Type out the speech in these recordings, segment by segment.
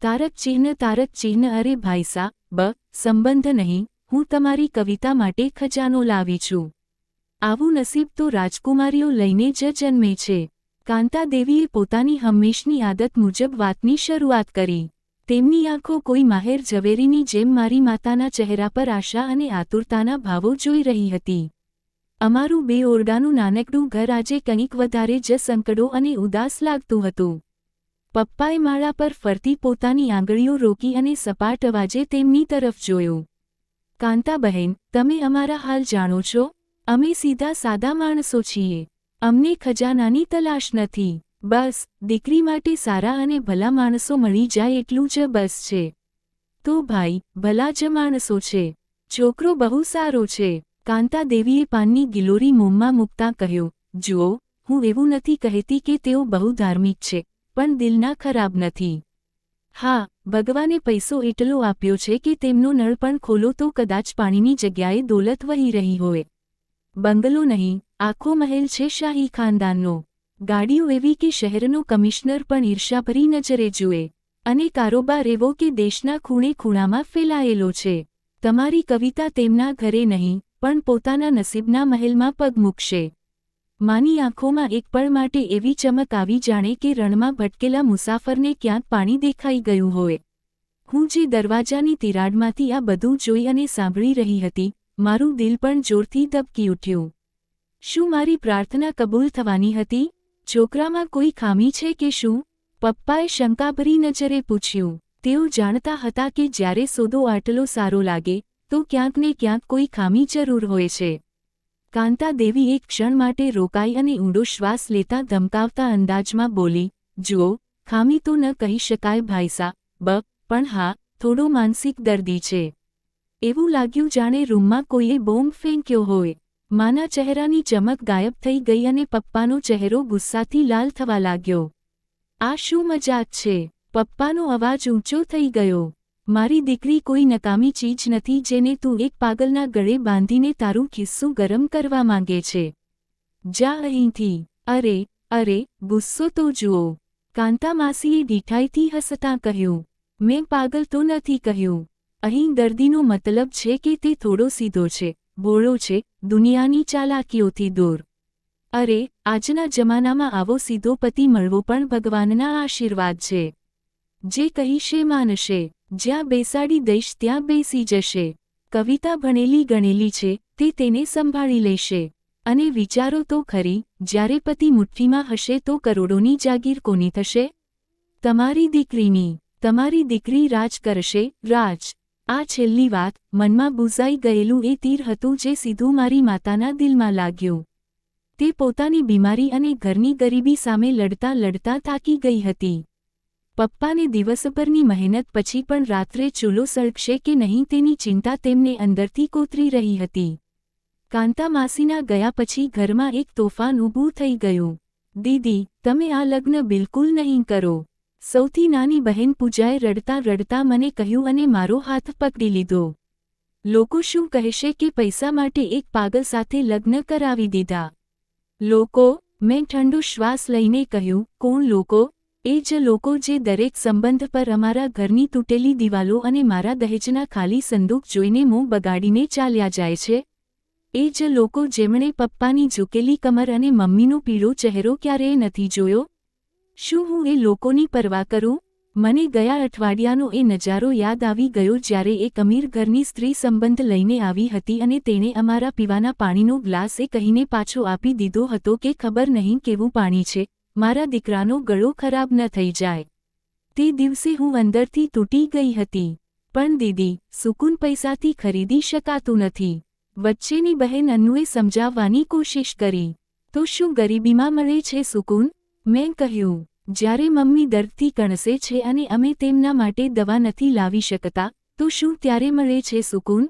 તારક ચિહ્ન અરે ભાઈસા સંબંધ નહીં, હું તમારી કવિતા માટે ખજાનો લાવી છું. આવું નસીબ તો રાજકુમારીઓ લઈને જ જન્મે છે. કાંતાદેવીએ પોતાની હંમેશની આદત મુજબ વાતની શરૂઆત કરી. તેમની આંખો કોઈ માહેર ઝવેરીની જેમ મારી માતાના ચહેરા પર આશા અને આતુરતાના ભાવો જોઈ રહી હતી. અમારું 2 ઓરડાનું નાનકડું ઘર આજે કંઈક વધારે જ સંકડો અને ઉદાસ લાગતું હતું. પપ્પાએ માળા પર ફરતી પોતાની આંગળીઓ રોકી અને સપાટ અવાજે તેમની તરફ જોયું. કાંતાબહેન, તમે અમારા હાલ જાણો છો? અમે સીધા સાદા માણસો છીએ. અમને ખજાનાની તલાશ નથી. બસ દીકરી માટે સારા અને ભલા માણસો મળી જાય એટલું જ બસ છે. તો ભાઈ ભલા જ માણસો છે. છોકરો બહુ સારો છે. કાંતાદેવીએ પાનની ગિલોરી મોંમાં મૂકતાં કહ્યું, જુઓ, હું એવું નથી કહેતી કે તેઓ બહુ ધાર્મિક છે, પણ દિલના ખરાબ નથી. હા, ભગવાને પૈસો એટલો આપ્યો છે કે તેમનો નળ પણ ખોલો તો કદાચ પાણીની જગ્યાએ દોલત વહી રહી હોય. બંગલો નહીં, આખો મહેલ છે શાહી ખાનદાનનો. ગાડીઓ એવી કે શહેરનો કમિશનર પણ ઈર્ષાભરી નજરે જુએ. અને કારોબાર એવો કે દેશના ખૂણે ખૂણામાં ફેલાયેલો છે. તમારી કવિતા તેમના ઘરે નહીં, પણ પોતાના નસીબના મહેલમાં પગ મૂકશે. માની આંખોમાં એક પળ માટે એવી ચમક આવી જાણે કે રણમાં ભટકેલા મુસાફરને ક્યાંક પાણી દેખાઈ ગયું હોય. હું જે દરવાજાની તિરાડમાંથી આ બધું જોઈ અને સાંભળી રહી હતી, મારું દિલ પણ જોરથી ધબકી ઉઠ્યું. શું મારી પ્રાર્થના કબૂલ થવાની હતી? છોકરામાં કોઈ ખામી છે કે શું? પપ્પાએ શંકાભરી નજરે પૂછ્યું. તેઓ જાણતા હતા કે જ્યારે સોદો આટલો સારો લાગે તો ક્યાંક ને ક્યાંક કોઈ ખામી જરૂર હોય છે. કાંતાદેવી એક ક્ષણ માટે રોકાઈ અને ઊંડો શ્વાસ લેતા ધમકાવતા અંદાજમાં બોલી, જુઓ, ખામી તો ન કહી શકાય ભાઈસા, પણ હા, થોડો માનસિક દર્દી છે. એવું લાગ્યું જાણે રૂમમાં કોઈએ બોમ્બ ફેંક્યો હોય. માના ચહેરાની ચમક ગાયબ થઈ ગઈ અને પપ્પાનો ચહેરો ગુસ્સાથી લાલ થવા લાગ્યો. આ શું મજાક છે? પપ્પાનો અવાજ ઊંચો થઈ ગયો. મારી દીકરી કોઈ નકામી ચીજ નથી જેને તું એક પાગલના ગળે બાંધીને તારું ખિસ્સું ગરમ કરવા માંગે છે. જા અહીંથી. અરે, ગુસ્સો તો જુઓ. કાંતા માસીએ ઢીઠાઈથી હસતાં કહ્યું. મેં પાગલ તો નથી કહ્યું. અહીં દર્દીનો મતલબ છે કે તે થોડો સીધો છે, ભોળો છે, દુનિયાની ચાલાકીઓથી દૂર. અરે, આજના જમાનામાં આવો સીધો પતિ મળવો પણ ભગવાનના આશીર્વાદ છે. જે કહીશે માનશે. જ્યાં બેસાડી દઈશ ત્યાં બેસી જશે. કવિતા ભણેલી ગણેલી છે, તે તેને સંભાળી લેશે. અને વિચારો તો ખરી, જ્યારે પતિ મુઠ્ઠીમાં હશે તો કરોડોની જાગીર કોની થશે? તમારી દીકરીની. તમારી દીકરી રાજ કરશે, રાજ. આ છેલ્લી વાત, મનમાં બૂઝાઈ ગયેલું એ તીર હતું જે સીધું મારી માતાના દિલમાં લાગ્યું. તે પોતાની બીમારી અને ઘરની ગરીબી સામે લડતા લડતા થાકી ગઈ હતી. પપ્પાને દિવસભરની મહેનત પછી પણ રાત્રે ચૂલો સળગશે કે નહીં તેની ચિંતા તેમને અંદરથી કોતરી રહી હતી. કાંતા માસીના ગયા પછી ઘરમાં એક તોફાન ઊભું થઈ ગયું. દીદી, તમે આ લગ્ન બિલકુલ નહીં કરો. સૌથી નાની બહેન પૂજાએ રડતાં રડતાં મને કહ્યું અને મારો હાથ પકડી લીધો. લોકો શું કહેશે કે પૈસા માટે એક પાગલ સાથે લગ્ન કરાવી દીધા? લોકો? મેં ઠંડો શ્વાસ લઈને કહ્યું, કોણ લોકો? એ જ લોકો જે દરેક સંબંધ પર અમારા ઘરની તૂટેલી દિવાલો અને મારા દહેજના ખાલી સંદૂક જોઈને મોં બગાડીને ચાલ્યા જાય છે. એ જ લોકો જેમણે પપ્પાની ઝૂકેલી કમર અને મમ્મીનો પીળો ચહેરો ક્યારેય નથી જોયો. શું હું એ લોકોની પરવા કરું? મને ગયા અઠવાડિયાનો એ નજારો યાદ આવી ગયો જ્યારે એક અમીર ઘરની સ્ત્રી સંબંધ લઈને આવી હતી અને તેણે અમારા પીવાના પાણીનો ગ્લાસ એ કહીને પાછો આપી દીધો હતો કે ખબર નહીં કેવું પાણી છે, મારા દીકરાનો ગળો ખરાબ ન થઈ જાય. તે દિવસે હું અંદરથી તૂટી ગઈ હતી. પણ દીદી, સુકૂન પૈસાથી ખરીદી શકાતું નથી. વચ્ચેની બહેન અન્નુએ સમજાવવાની કોશિશ કરી. તો શું ગરીબીમાં મળે છે સુકૂન? મેં કહ્યું. જ્યારે મમ્મી દર્દથી કણસે છે અને અમે તેમના માટે દવા નથી લાવી શકતા, તો શું ત્યારે મળે છે સુકૂન?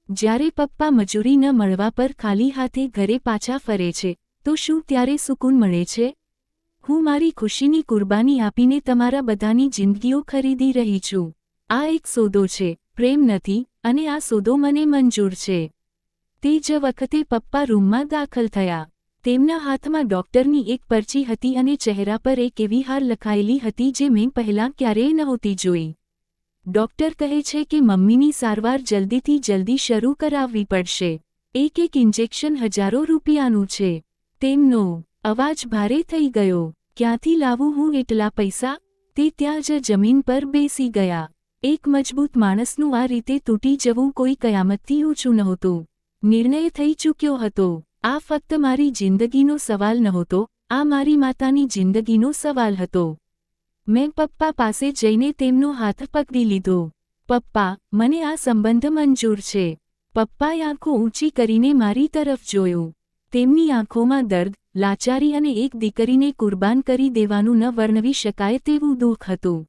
જ્યારે પપ્પા મજૂરી ન મળવા પર ખાલી હાથે ઘરે પાછા ફરે છે, તો શું ત્યારે સુકૂન મળે છે? હું મારી ખુશીની કુરબાની આપીને તમારા બધાની જિંદગીઓ ખરીદી રહી છું. આ એક સોદો છે, પ્રેમ નથી, અને આ સોદો મને મંજૂર છે. તે જ વખતે પપ્પા રૂમમાં દાખલ થયા. તેમના હાથમાં ડૉક્ટરની એક પરચી હતી અને ચહેરા પર એક એવી હાર લખાયેલી હતી જે મેં પહેલાં ક્યારેય નહોતી જોઈ. ડૉક્ટર કહે છે કે મમ્મીની સારવાર જલ્દીથી જલ્દી શરૂ કરાવવી પડશે. એક ઇન્જેક્શન હજારો રૂપિયાનું છે. તેમનો અવાજ ભારે થઈ ગયો. ક્યાંથી લાવું હું એટલા પૈસા? તે ત્યાં જ જમીન પર બેસી ગયા. એક મજબૂત માણસનું આ રીતે તૂટી જવું કોઈ કયામતથી ઓછું નહોતું. નિર્ણય થઈ ચૂક્યો હતો. આ ફક્ત મારી જિંદગીનો સવાલ નહોતો, આ મારી માતાની જિંદગીનો સવાલ હતો. મેં પપ્પા પાસે જઈને તેમનો હાથ પકડી લીધો. પપ્પા, મને આ સંબંધ મંજૂર છે. પપ્પાએ આંખો ઊંચી કરીને મારી તરફ જોયું. તેમની આંખોમાં દર્દ, લાચારી અને એક દીકરીને કુરબાન કરી દેવાનું ન વર્ણવી શકાય તેવું દુઃખ હતું.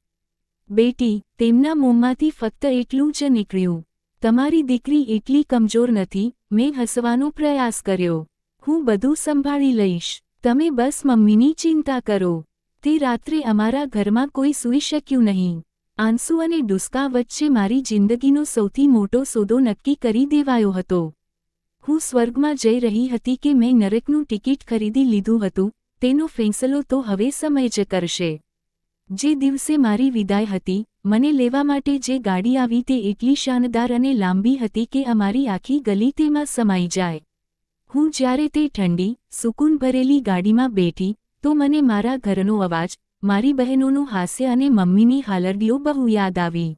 બેટી, તેમના મોંમાંથી ફક્ત એટલું જ નીકળ્યું. તમારી દીકરી એટલી કમજોર નથી. મેં હસવાનો પ્રયાસ કર્યો. હું બધું સંભાળી લઈશ. તમે બસ મમ્મીની ચિંતા કરો. તે રાત્રે અમારા ઘરમાં કોઈ સૂઈ શક્યું નહીં. આંસુ અને ડુસકા વચ્ચે મારી જિંદગીનો સૌથી મોટો સોદો નક્કી કરી દેવાયો હતો. હું સ્વર્ગમાં જઈ રહી હતી કે મેં નરકનું ટિકિટ ખરીદી લીધું હતું, તેનો ફેંસલો તો હવે સમય જ કરશે. જે દિવસે મારી વિદાય હતી, મને લેવા માટે જે ગાડી આવી તે એટલી શાનદાર અને લાંબી હતી કે અમારી આખી ગલી તેમાં સમાઈ જાય. હું જ્યારે તે ઠંડી, સુકૂન ભરેલી ગાડીમાં બેઠી, તો મને મારા ઘરનો અવાજ, મારી બહેનોનું હાસ્ય અને મમ્મીની હાલરડીઓ બહુ યાદ આવી.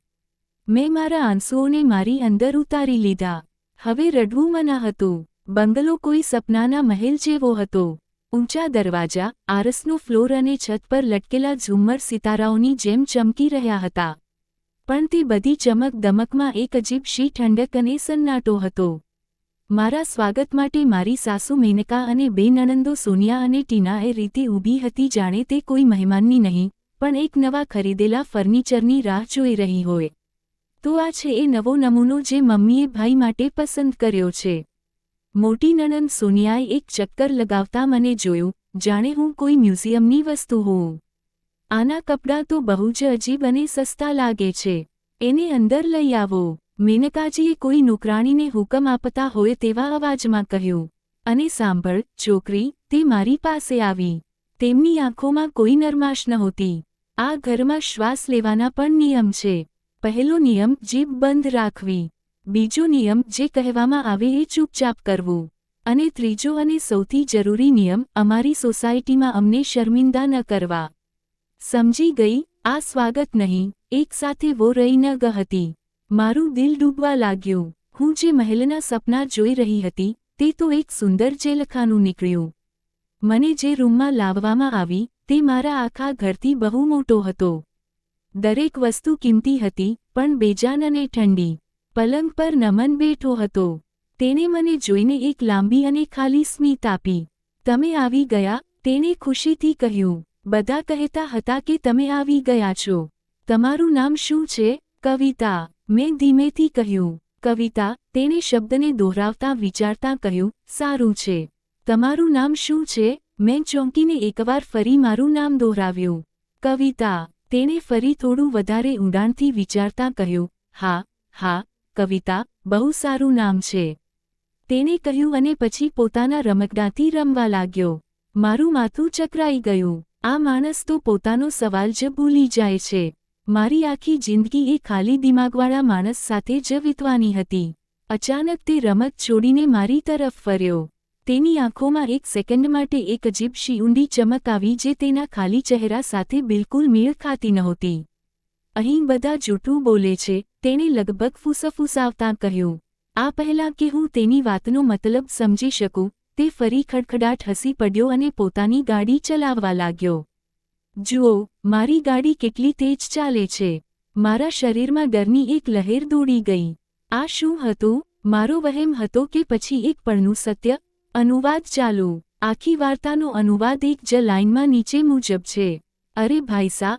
મેં મારા આંસુઓને મારી અંદર ઉતારી લીધા. હવે રડવું મના હતું. બંગલો કોઈ સપનાના મહેલ જેવો હતો. ઊંચા દરવાજા, આરસનો ફ્લોર અને છત પર લટકેલા ઝુમ્મર સિતારાઓની જેમ ચમકી રહ્યા હતા. પણ તે બધી ચમક દમકમાં એક અજીબ શી ઠંડક અને સન્નાટો હતો. મારા સ્વાગત માટે મારી સાસુ મેનકા અને બે નણંદો સોનિયા અને ટીના એ રીતે ઊભી હતી જાણે તે કોઈ મહેમાનની નહીં, પણ એક નવા ખરીદેલા ફર્નિચરની રાહ જોઈ રહી હોય. તો આ છે એ નવો નમૂનો જે મમ્મીએ ભાઈ માટે પસંદ કર્યો છે. મોટી નણંદ સોનિયાએ એક ચક્કર લગાવતા મને જોયું, જાણે હું કોઈ મ્યુઝિયમની વસ્તુ હોઉં. આના કપડાં તો બહુ જ અજીબ અને સસ્તા લાગે છે. એને અંદર લઈ આવો. મેનકાજીએ કોઈ નોકરાણીને હુકમ આપતા હોય તેવા અવાજમાં કહ્યું. અને સાંભળ, છોકરી, તે મારી પાસે આવી. તેમની આંખોમાં કોઈ નરમાશ નહોતી. આ ઘરમાં શ્વાસ લેવાના પણ નિયમ છે. પહેલો નિયમ, જીભ બંધ રાખવી. બીજો નિયમ, જે કહેવામાં આવે એ ચૂપચાપ કરવું. અને ત્રીજો અને સૌથી જરૂરી નિયમ, અમારી સોસાયટીમાં અમને શર્મિંદા ન કરવા. સમજી ગઈ? આ સ્વાગત નહીં, એક સાથે વો રહી ન ગ હતી. મારું દિલ ડૂબવા લાગ્યું. હું જે મહેલના સપના જોઈ રહી હતી, તે તો એક સુંદર જેલખાનું નીકળ્યું. મને જે રૂમમાં લાવવામાં આવી, તે મારા આખા ઘરથી બહુ મોટો હતો. દરેક વસ્તુ કિંમતી હતી, પણ બેજાન અને ઠંડી. પલંગ પર નમન બેઠો હતો. તેણે મને જોઈને એક લાંબી અને ખાલી સ્મિત આપી. તમે આવી ગયા? તેણે ખુશીથી કહ્યું. બધા કહેતા હતા કે તમે આવી ગયા છો. તમારું નામ શું છે? કવિતા. મેં ધીમેથી કહ્યું. કવિતા. તેણે શબ્દને દોહરાવતા વિચારતા કહ્યું, સારું છે. તમારું નામ શું છે? મેં ચોંકીને એકવાર ફરી મારું નામ દોહરાવ્યું. કવિતા. તેણે ફરી થોડું વધારે ઊંડાણથી વિચારતા કહ્યું, હા, હા, કવિતા, બહુ સારું નામ છે. તેણે કહ્યું અને પછી પોતાના રમકડાથી રમવા લાગ્યો. મારું માથું ચકરાઈ ગયું. આ માણસ તો પોતાનો સવાલ જ ભૂલી જાય છે. મારી આખી જિંદગી એ ખાલી દિમાગવાળા માણસ સાથે જ વીતવાની હતી. અચાનક તે રમત છોડીને મારી તરફ ફર્યો. તેની આંખોમાં એક સેકન્ડ માટે એક અજીબ શી ઊંડી ચમક આવી જે તેના ખાલી ચહેરા સાથે બિલકુલ મેળ ખાતી નહોતી. અહીં બધા જૂઠું બોલે છે, તેણે લગભગ ફૂસફૂસાવતા કહ્યું. આ પહેલાં કે હું તેની વાતનો મતલબ સમજી શકું, તે ફરી ખડખડાટ હસી પડ્યો અને પોતાની ગાડી ચલાવવા લાગ્યો. જુઓ, મારી ગાડી કેટલી તેજ ચાલે છે. મારા શરીરમાં ડરની એક લહેર દોડી ગઈ. આ શું હતું? મારો વહેમ હતો કે પછી એક પળનું સત્ય? અનુવાદ ચાલુ. આખી વાર્તાનો અનુવાદ એક જ લાઇનમાં નીચે મુજબ છે. અરે ભાઈસા,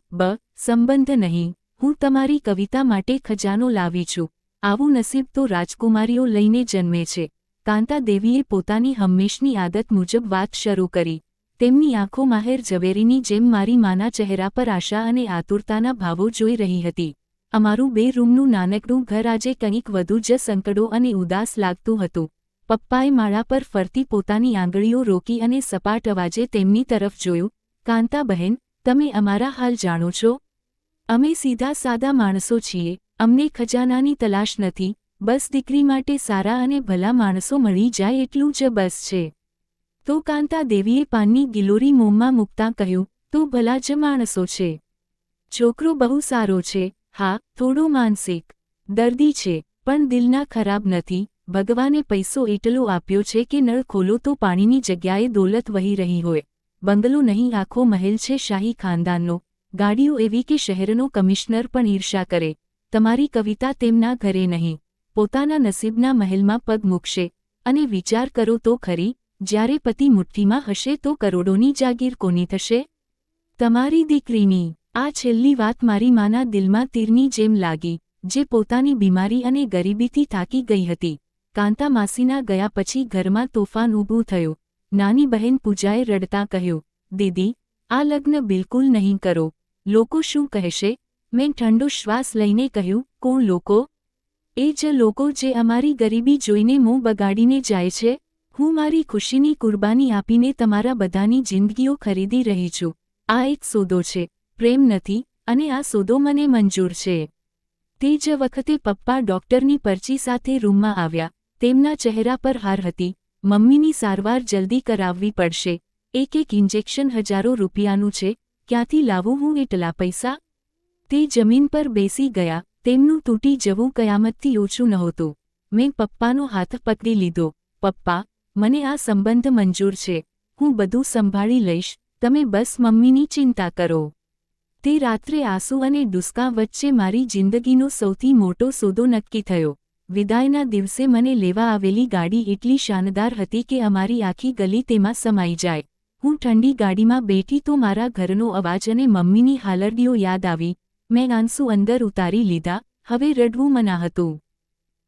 સંબંધ નહીં, હું તમારી કવિતા માટે ખજાનો લાવી છું. આવું નસીબ તો રાજકુમારીઓ લઈને જન્મે છે. કાંતા દેવીએ પોતાની હંમેશની આદત મુજબ વાત શરૂ કરી. તેમની આંખો માહેર ઝવેરીની જેમ મારી માના ચહેરા પર આશા અને આતુરતાના ભાવો જોઈ રહી હતી. અમારું 2 રૂમનું નાનકડું ઘર આજે કંઈક વધુ જ સંકડો અને ઉદાસ લાગતું હતું. પપ્પાએ માળા પર ફરતી પોતાની આંગળીઓ રોકી અને સપાટ અવાજે તેમની તરફ જોયું. કાંતા બહેન, તમે અમારા હાલ જાણો છો? અમે સીધા સાદા માણસો છીએ. અમને ખજાનાની તલાશ નથી. બસ દીકરી માટે સારા અને ભલા માણસો મળી જાય એટલું જ બસ છે. તો કાંતા દેવીએ પાનની ગિલોરી મોંમાં મૂકતાં કહ્યું, તો ભલા જ માણસો છે. છોકરો બહુ સારો છે. હા, થોડો માનસિક દર્દી છે, પણ દિલના ખરાબ નથી. ભગવાને પૈસો એટલો આપ્યો છે કે નળ ખોલો તો પાણીની જગ્યાએ દોલત વહી રહી હોય. બંગલો નહીં, આખો મહેલ છે શાહી ખાનદાનનો. ગાડીઓ એવી કે શહેરનો કમિશનર પણ ઈર્ષા કરે. તમારી કવિતા તેમના ઘરે નહીં, પોતાના નસીબના મહેલમાં પગ મૂકશે. અને વિચાર કરો તો ખરી, જ્યારે પતિ મુઠ્ઠીમાં હશે તો કરોડોની જાગીર કોની થશે? તમારી દીકરીની. આ છેલ્લી વાત મારી માના દિલમાં તીરની જેમ લાગી, જે પોતાની બીમારી અને ગરીબીથી થાકી ગઈ હતી. કાંતા માસીના ગયા પછી ઘરમાં તોફાન ઊભું થયું. નાની બહેન પૂજાએ રડતાં કહ્યું, દીદી, આ લગ્ન બિલકુલ નહીં કરો. લોકો શું કહેશે? મેં ઠંડો શ્વાસ લઈને કહ્યું, કોણ લોકો? એ જ લોકો જે અમારી ગરીબી જોઈને મોં બગાડીને જાય છે. હું મારી ખુશીની કુરબાની આપીને તમારા બધાની જિંદગીઓ ખરીદી રહી છું. આ એક સોદો છે, પ્રેમ નથી, અને આ સોદો મને મંજૂર છે. તે જ વખતે પપ્પા ડૉક્ટરની પર્ચી સાથે રૂમમાં આવ્યા. તેમના ચહેરા પર હાર હતી. મમ્મીની સારવાર જલ્દી કરાવવી પડશે. એક ઇન્જેક્શન હજારો રૂપિયાનું છે. ક્યાંથી લાવું હું એટલા પૈસા? તે જમીન પર બેસી ગયા. તેમનું તૂટી જવું કયામતથી ઓછું નહોતું. મેં પપ્પાનો હાથ પકડી લીધો. પપ્પા, મને આ સંબંધ મંજૂર છે. હું બધું સંભાળી લઈશ. તમે બસ મમ્મીની ચિંતા કરો. તે રાત્રે આંસુ અને ડુસકા વચ્ચે મારી જિંદગીનો સૌથી મોટો સોદો નક્કી થયો. વિદાયના દિવસે મને લેવા આવેલી ગાડી એટલી શાનદાર હતી કે અમારી આખી ગલી તેમાં સમાઈ જાય. હું ઠંડી ગાડીમાં બેઠી તો મારા ઘરનો અવાજ અને મમ્મીની હાલરડીઓ યાદ આવી. મેં આંસુ અંદર ઉતારી લીધા. હવે રડવું મના હતું.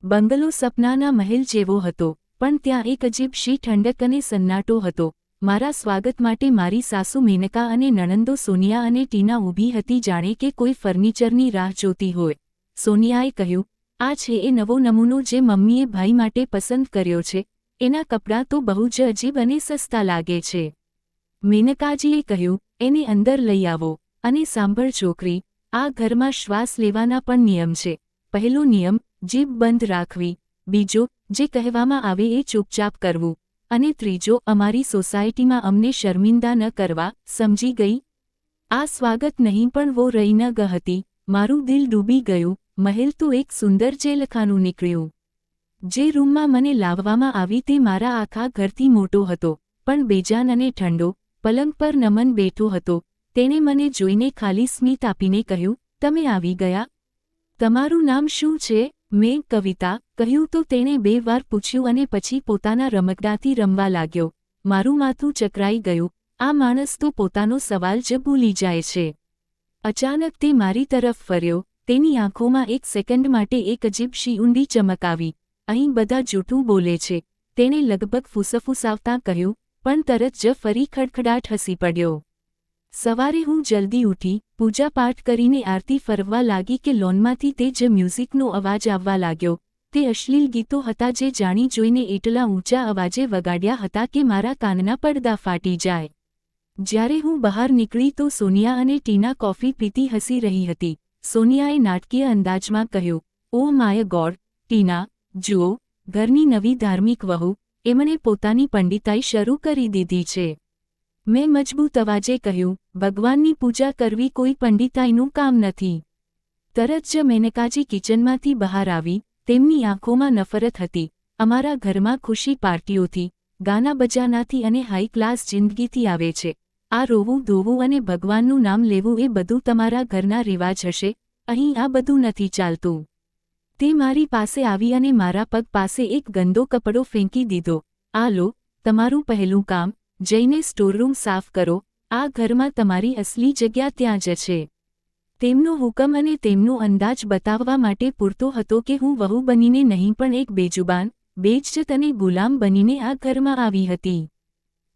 બંગલો સપનાના મહેલ જેવો હતો, પણ ત્યાં એક અજીબ શી ઠંડક અને સન્નાટો હતો. મારા સ્વાગત માટે મારી સાસુ મેનકા અને નણંદો સોનિયા અને ટીના ઊભી હતી, જાણે કે કોઈ ફર્નિચરની રાહ જોતી હોય. સોનિયાએ કહ્યું, આ છે એ નવો નમૂનો જે મમ્મીએ ભાઈ માટે પસંદ કર્યો છે. એના કપડાં તો બહુ જ અજીબ અને સસ્તા લાગે છે. મેનકાજીએ કહ્યું, એને અંદર લઈ આવો. અને સાંભળ છોકરી, આ ઘરમાં શ્વાસ લેવાના પણ નિયમ છે. પહેલો નિયમ, જીભ બંધ રાખવી. બીજો, જે કહેવામાં આવે એ ચૂપચાપ કરવું. અને ત્રીજો, અમારી સોસાયટીમાં અમને શર્મિંદા ન કરવા. સમજી ગઈ? આ સ્વાગત નહીં પણ વો રહી ન ગ હતી. મારું દિલ ડૂબી ગયું. મહેલ તો એક સુંદર જેલખાનું નીકળ્યું. જે રૂમમાં મને લાવવામાં આવી તે મારા આખા ઘરથી મોટો હતો, પણ બેજાન અને ઠંડો. પલંગ પર નમન બેઠો હતો. તેણે મને જોઈને ખાલી સ્મિત આપીને કહ્યું, તમે આવી ગયા? તમારું નામ શું છે? મેં કવિતા કહ્યું તો તેણે 2 વાર પૂછ્યું અને પછી પોતાના રમકડાથી રમવા લાગ્યો. મારું માથું ચકરાઈ ગયું. આ માણસ તો પોતાનો સવાલ જ ભૂલી જાય છે. અચાનક તે મારી તરફ ફર્યો. તેની આંખોમાં એક સેકન્ડ માટે એક અજીબ શી ઊંડી ચમક આવી. અહીં બધા જૂઠું બોલે છે, તેણે લગભગ ફૂસફૂસાવતાં કહ્યું, પણ તરત જ ફરી ખડખડાટ હસી પડ્યો. સવારે હું જલ્દી ઉઠી, પૂજાપાઠ કરીને આરતી ફરવા લાગી કે લોનમાંથી તે જ મ્યુઝિકનો અવાજ આવવા લાગ્યો. તે અશ્લીલ ગીતો હતા જે જાણી જોઈને એટલા ઊંચા અવાજે વગાડ્યા હતા કે મારા કાનના પડદા ફાટી જાય. જ્યારે હું બહાર નીકળી તો સોનિયા અને ટીના કોફી પીતી હસી રહી હતી. સોનિયાએ નાટકીય અંદાજમાં કહ્યું, ઓ માય ગોડ, ટીના, જુઓ, ઘરની નવી ધાર્મિક વહુ, એમણે પોતાની પંડિતાઈ શરૂ કરી દીધી છે. મેં મજબૂત અવાજે કહ્યું, ભગવાનની પૂજા કરવી કોઈ પંડિતાઈનું કામ નથી. તરત જ મેનકાજી કિચનમાંથી બહાર આવી. તેમની આંખોમાં નફરત હતી. અમારા ઘરમાં ખુશી પાર્ટીઓથી, ગાના બજાનાથી અને હાઈ ક્લાસ જિંદગીથી આવે છે. આ રોવું ધોવું અને ભગવાનનું નામ લેવું એ બધું તમારા ઘરના રિવાજ હશે. અહીં આ બધું નથી ચાલતું. તે મારી પાસે આવી અને મારા પગ પાસે એક ગંદો કપડો ફેંકી દીધો. આ લો, તમારું પહેલું કામ, જઈને સ્ટોરરૂમ સાફ કરો. આ ઘરમાં તમારી અસલી જગ્યા ત્યાં જ છે. તેમનો હુકમ અને તેમનો અંદાજ બતાવવા માટે પૂરતો હતો કે હું વહુ બનીને નહીં પણ એક બેજુબાન, બેઇજ્જત અને ગુલામ બનીને આ ઘરમાં આવી હતી.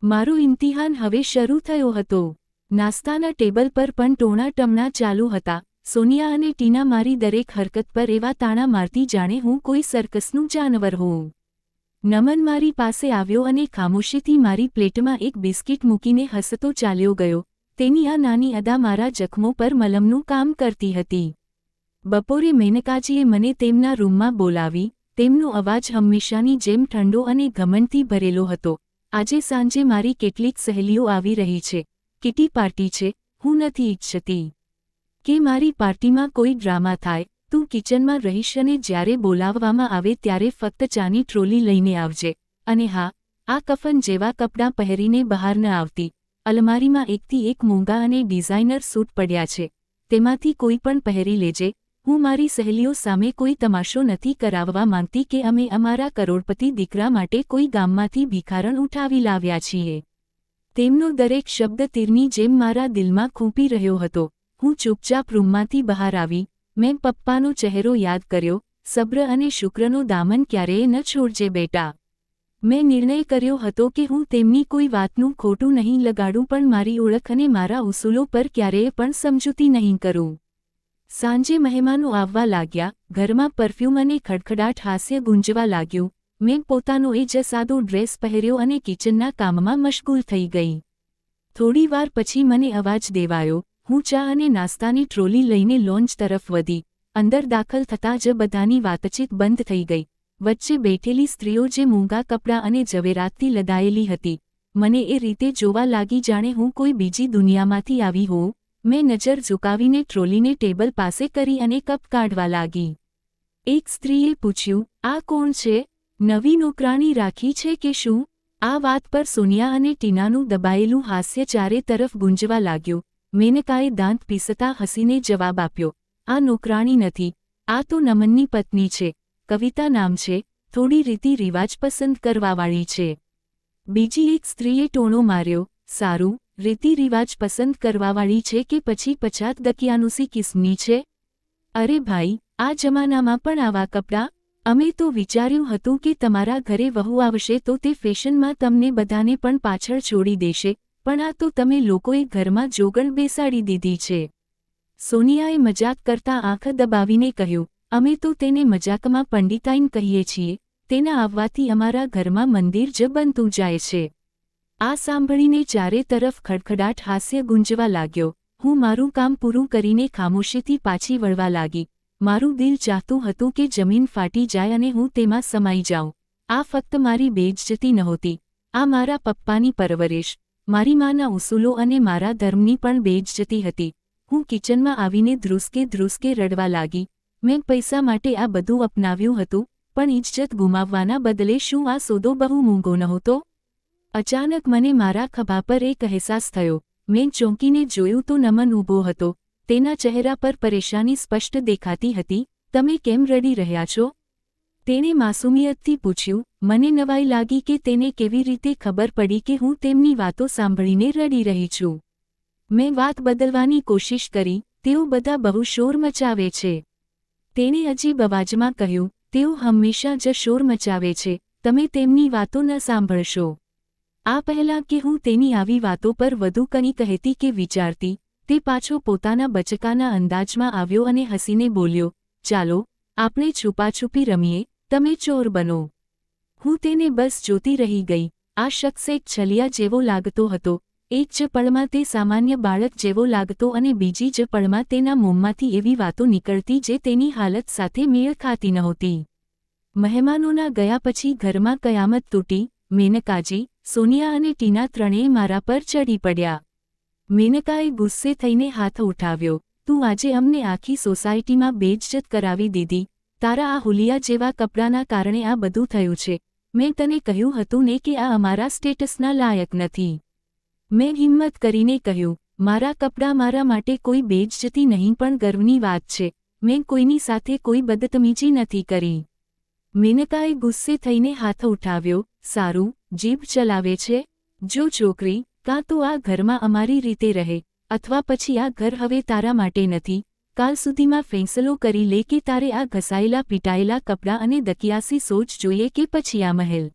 મારો ઇમ્તિહાન હવે શરૂ થયો હતો. નાસ્તાના ટેબલ પર પણ ટોણા ટમણા ચાલુ હતા. સોનિયા અને ટીના મારી દરેક હરકત પર એવા તાણા મારતી જાણે હું કોઈ સર્કસનું જાનવર હોઉં. નમન મારી પાસે આવ્યો અને ખામોશીથી મારી પ્લેટમાં એક બિસ્કિટ મૂકીને હસતો ચાલ્યો ગયો. તેની આ નાની અદા મારા જખમો પર મલમનું કામ કરતી હતી. બપોરે મેનકાજીએ મને તેમના રૂમમાં બોલાવી. તેમનો અવાજ હંમેશાની જેમ ઠંડો અને ઘમંડથી ભરેલો હતો. આજે સાંજે મારી કેટલીક સહેલીઓ આવી રહી છે. કિટી પાર્ટી છે. હું નથી ઈચ્છતી કે મારી પાર્ટીમાં કોઈ ડ્રામા થાય. તું કિચનમાં રહીશ અને જ્યારે બોલાવવામાં આવે ત્યારે ફક્ત ચાની ટ્રોલી લઈને આવજે. અને હા, આ કફન જેવા કપડાં પહેરીને બહાર ન આવતી. અલમારીમાં એકથી એક મોંઘા અને ડિઝાઇનર સૂટ પડ્યા છે. તેમાંથી કોઈ પણ પહેરી લેજે. હું મારી સહેલીઓ સામે કોઈ તમાશો નથી કરાવવા માંગતી કે અમે અમારા કરોડપતિ દીકરા માટે કોઈ ગામમાંથી ભિખારણ ઉઠાવી લાવ્યા છીએ. તેમનો દરેક શબ્દ તીરની જેમ મારા દિલમાં ખૂંપી રહ્યો હતો. હું ચૂપચાપ રૂમમાંથી બહાર આવી. મેં પપ્પાનો ચહેરો યાદ કર્યો. સબ્ર અને શુક્રનો દામન ક્યારેય ન છોડજે બેટા. મેં નિર્ણય કર્યો હતો કે હું તેમની કોઈ વાતનું ખોટું નહીં લગાડું, પણ મારી ઓળખ અને મારા ઉસૂલો પર ક્યારેય પણ સમજૂતી નહીં કરું. સાંજે મહેમાનો આવવા લાગ્યા. ઘરમાં પરફ્યુમ અને ખડખડાટ હાસ્ય ગુંજવા લાગ્યું. મેં પોતાનો એ જ સાદો ડ્રેસ પહેર્યો અને કિચનના કામમાં મશગુલ થઈ ગઈ. થોડીવાર પછી મને અવાજ દેવાયો. હું ચા અને નાસ્તાની ટ્રોલી લઈને લોન્જ તરફ વધી. અંદર દાખલ થતાં જ બધાની વાતચીત બંધ થઈ ગઈ. વચ્ચે બેઠેલી સ્ત્રીઓ જે મોંઘા કપડાં અને ઝવેરાતથી લદાયેલી હતી, મને એ રીતે જોવા લાગી જાણે હું કોઈ બીજી દુનિયામાંથી આવી હોઉં. મેં નજર ઝુકાવીને ટ્રોલીને ટેબલ પાસે કરી અને કપ કાઢવા લાગી. એક સ્ત્રીએ પૂછ્યું, આ કોણ છે? નવી નોકરાણી રાખી છે કે શું? આ વાત પર સોનિયા અને ટીનાનું દબાયેલું હાસ્ય ચારે તરફ ગુંજવા લાગ્યું. મેનકાએ દાંત પીસતા હસીને જવાબ આપ્યો, આ નોકરાણી નથી, આ તો નમનની પત્ની છે. કવિતા નામ છે. થોડી રીતિ રિવાજ પસંદ કરવાવાળી છે. બીજી એક સ્ત્રીએ ટોણો માર્યો, સારું, રીતિ રિવાજ પસંદ કરવાવાળી છે કે પછી પછાત દકિયાનુસી કિસ્મની છે? અરે ભાઈ, આ જમાનામાં પણ આવા કપડાં? અમે તો વિચાર્યું હતું કે તમારા ઘરે વહુ આવશે તો તે ફેશનમાં તમને બધાને પણ પાછળ છોડી દેશે, પણ આ તો તમે લોકોએ ઘરમાં જોગણ બેસાડી દીધી છે. સોનિયાએ મજાક કરતા આંખ દબાવીને કહ્યું, અમે તો તેને મજાકમાં પંડિતાઈન કહીએ છીએ. તેના આવવાથી અમારા ઘરમાં મંદિર જ બનતું જાય છે. આ સાંભળીને ચારે તરફ ખડખડાટ હાસ્ય ગુંજવા લાગ્યો. હું મારું કામ પૂરું કરીને ખામોશીથી પાછી વળવા લાગી. મારું દિલ ચાહતું હતું કે જમીન ફાટી જાય અને હું તેમાં સમાઈ જાઉં. આ ફક્ત મારી બેઇજ્જતી નહોતી. આ મારા પપ્પાની પરવરિશ, મારી માના ઉસૂલો અને મારા ધર્મની પણ બેઇજ્જતી હતી. હું કિચનમાં આવીને ધ્રુસકે રડવા લાગી. મેં પૈસા માટે આ બધું અપનાવ્યું હતું, પણ ઇજ્જત ગુમાવવાના બદલે શું આ સોદો બહુ મોંઘો નહોતો? અચાનક મને મારા ખભા પર એક અહેસાસ થયો. મેં ચોંકીને જોયું તો નમન ઊભો હતો. તેના ચહેરા પર પરેશાની સ્પષ્ટ દેખાતી હતી. તમે કેમ રડી રહ્યા છો? તેણે માસૂમિયતથી પૂછ્યું. મને નવાઈ લાગી કે તેને કેવી રીતે ખબર પડી કે હું તેમની વાતો સાંભળીને રડી રહી છું. મેં વાત બદલવાની કોશિશ કરી. તેઓ બધા બહુ શોર મચાવે છે. તેણે અજીબ અવાજમાં કહ્યું, તેઓ હંમેશા જ શોર મચાવે છે. તમે તેમની વાતો ન સાંભળશો. આ પહેલાં કે હું તેની આવી વાતો પર વધુ કંઈ કહેતી કે વિચારતી, તે પાછો પોતાના બચકાના અંદાજમાં આવ્યો અને હસીને બોલ્યો, ચાલો, આપણે છુપાછુપી રમીએ, તમે ચોર બનો. હું તેને બસ જોતી રહી ગઈ. આ શખ્સ એક છલિયા જેવો લાગતો હતો. એક જ પળમાં તે સામાન્ય બાળક જેવો લાગતો અને બીજી જ પળમાં તેના મોંમાંથી એવી વાતો નીકળતી જે તેની હાલત સાથે મેળ ખાતી નહોતી. મહેમાનોના ગયા પછી ઘરમાં કયામત તૂટી. મેનકાજી, સોનિયા અને ટીના ત્રણેય મારા પર ચડી પડ્યા. મેનકાએ ગુસ્સે થઈને હાથ ઉઠાવ્યો, તું આજે અમને આખી સોસાયટીમાં બેઇજ્જત કરાવી દીધી. તારા આ હુલિયા જેવા કપડાના કારણે આ બધું થયું છે. મેં તને કહ્યું હતું ને કે આ અમારા સ્ટેટસના લાયક નથી. મેં હિંમત કરીને કહ્યું, મારા કપડાં મારા માટે કોઈ બેઇજ્જતી નહીં પણ ગર્વની વાત છે. મેં કોઈની સાથે કોઈ બદતમીજી નથી કરી. મેનકાએ ગુસ્સે થઈને હાથ ઉઠાવ્યો, સારું, જીભ ચલાવે છે? જો છોકરી, કાં તો આ ઘરમાં અમારી રીતે રહે, અથવા પછી આ ઘર હવે તારા માટે નથી. કાલ સુધીમાં ફેંસલો કરી લે કે તારે આ ઘસાયેલા પીટાયેલા કપડાં અને દકિયાસી સોચ જોઈએ કે પછી આ મહેલ.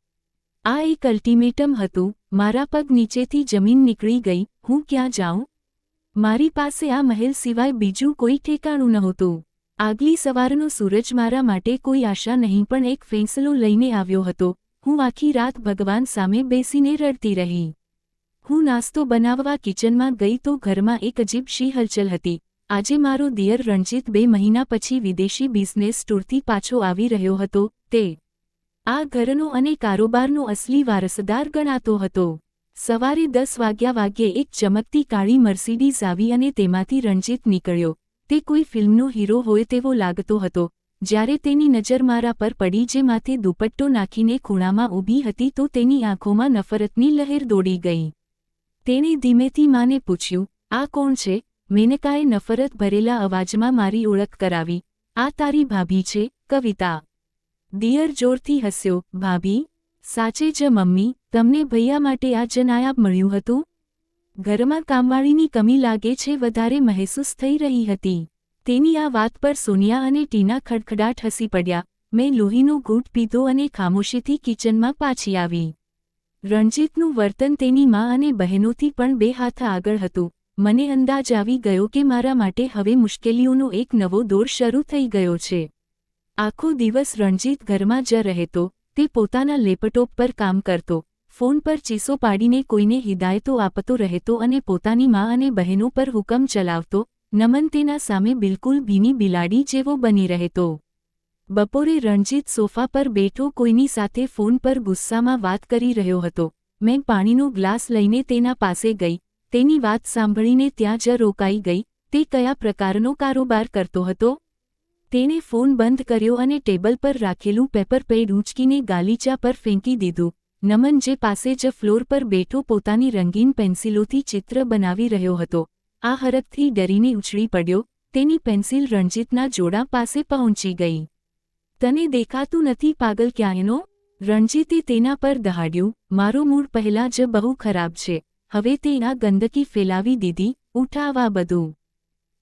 આ એક અલ્ટિમેટમ હતું. મારા પગ નીચેથી જમીન નીકળી ગઈ. હું ક્યાં જાઉં? મારી પાસે આ મહેલ સિવાય બીજું કોઈ ઠેકાણું નહોતું. આગલી સવારનો સૂરજ મારા માટે કોઈ આશા નહીં પણ એક ફેંસલો લઈને આવ્યો હતો. હું આખી રાત ભગવાન સામે બેસીને રડતી રહી. હું નાસ્તો બનાવવા કિચનમાં ગઈ તો ઘરમાં એક અજીબ શી હલચલ હતી. આજે મારો દિયર રણજીત 2 મહિના પછી વિદેશી બિઝનેસ ટૂરથી પાછો આવી રહ્યો હતો. તે આ ઘરનો અને કારોબારનો અસલી વારસદાર ગણાતો હતો. સવારે 10 વાગ્યે એક ચમકતી કાળી મર્સિડીઝ આવી અને તેમાંથી રણજીત નીકળ્યો. તે કોઈ ફિલ્મનો હીરો હોય તેવો લાગતો હતો. જ્યારે તેની નજર મારા પર પડી, જે માથે દુપટ્ટો નાખીને ખૂણામાં ઊભી હતી, તો તેની આંખોમાં નફરતની લહેર દોડી ગઈ. તેણે ધીમેથી માને પૂછ્યું, આ કોણ છે? મેનકાએ નફરત ભરેલા અવાજમાં મારી ઓળખ કરાવી. આ તારી ભાભી છે, કવિતા. દિયર જોરથી હસ્યો. ભાભી? સાચે જ મમ્મી, તમને ભૈયા માટે આ જ નાયાબ મળ્યું હતું? ઘરમાં કામવાળીની કમી લાગે છે વધારે મહેસૂસ થઈ રહી હતી. તેની આ વાત પર સોનિયા અને ટીના ખડખડાટ હસી પડ્યા. મેં લોહીનો ઘૂંટ પીધો અને ખામોશીથી કિચનમાં પાછી આવી. રણજીતનું વર્તન તેની મા અને બહેનોથી પણ 2 હાથ આગળ હતું. મને અંદાજ આવી ગયો કે મારા માટે હવે મુશ્કેલીઓનો એક નવો દોર શરૂ થઈ ગયો છે. આખો દિવસ રણજીત ઘરમાં જ રહેતો. તે પોતાના લેપટોપ પર કામ કરતો, ફોન પર ચીસો પાડીને કોઈને હિદાયતો આપતો રહેતો અને પોતાની મા અને બહેનો પર હુકમ ચલાવતો. નમન તેના સામે બિલકુલ ભીની બિલાડી જેવો બની રહેતો. બપોરે રણજીત સોફા પર બેઠો કોઈની સાથે ફોન પર ગુસ્સામાં વાત કરી રહ્યો હતો. મેં પાણીનો ગ્લાસ લઈને તેના પાસે ગઈ. તેની વાત સાંભળીને ત્યાં જ રોકાઈ ગઈ. તે કયા પ્રકારનો કારોબાર કરતો હતો? તેણે ફોન બંધ કર્યો અને ટેબલ પર રાખેલું પેપર પેડ ઊંચકીને ગાલીચા પર ફેંકી દીધું. નમન જે પાસે જ ફ્લોર પર બેઠો પોતાની રંગીન પેન્સિલોથી ચિત્ર બનાવી રહ્યો હતો, આ હરખથી ડરીને ઉછળી પડ્યો. તેની પેન્સિલ રણજીતના જોડા પાસે પહોંચી ગઈ. તને દેખાતું નથી પાગલ ક્યાંયનો? રણજીતે તેના પર દહાડ્યું. મારો મૂડ પહેલાં જ બહુ ખરાબ છે, હવે તે આ ગંદકી ફેલાવી દીધી. ઉઠાવા બધું.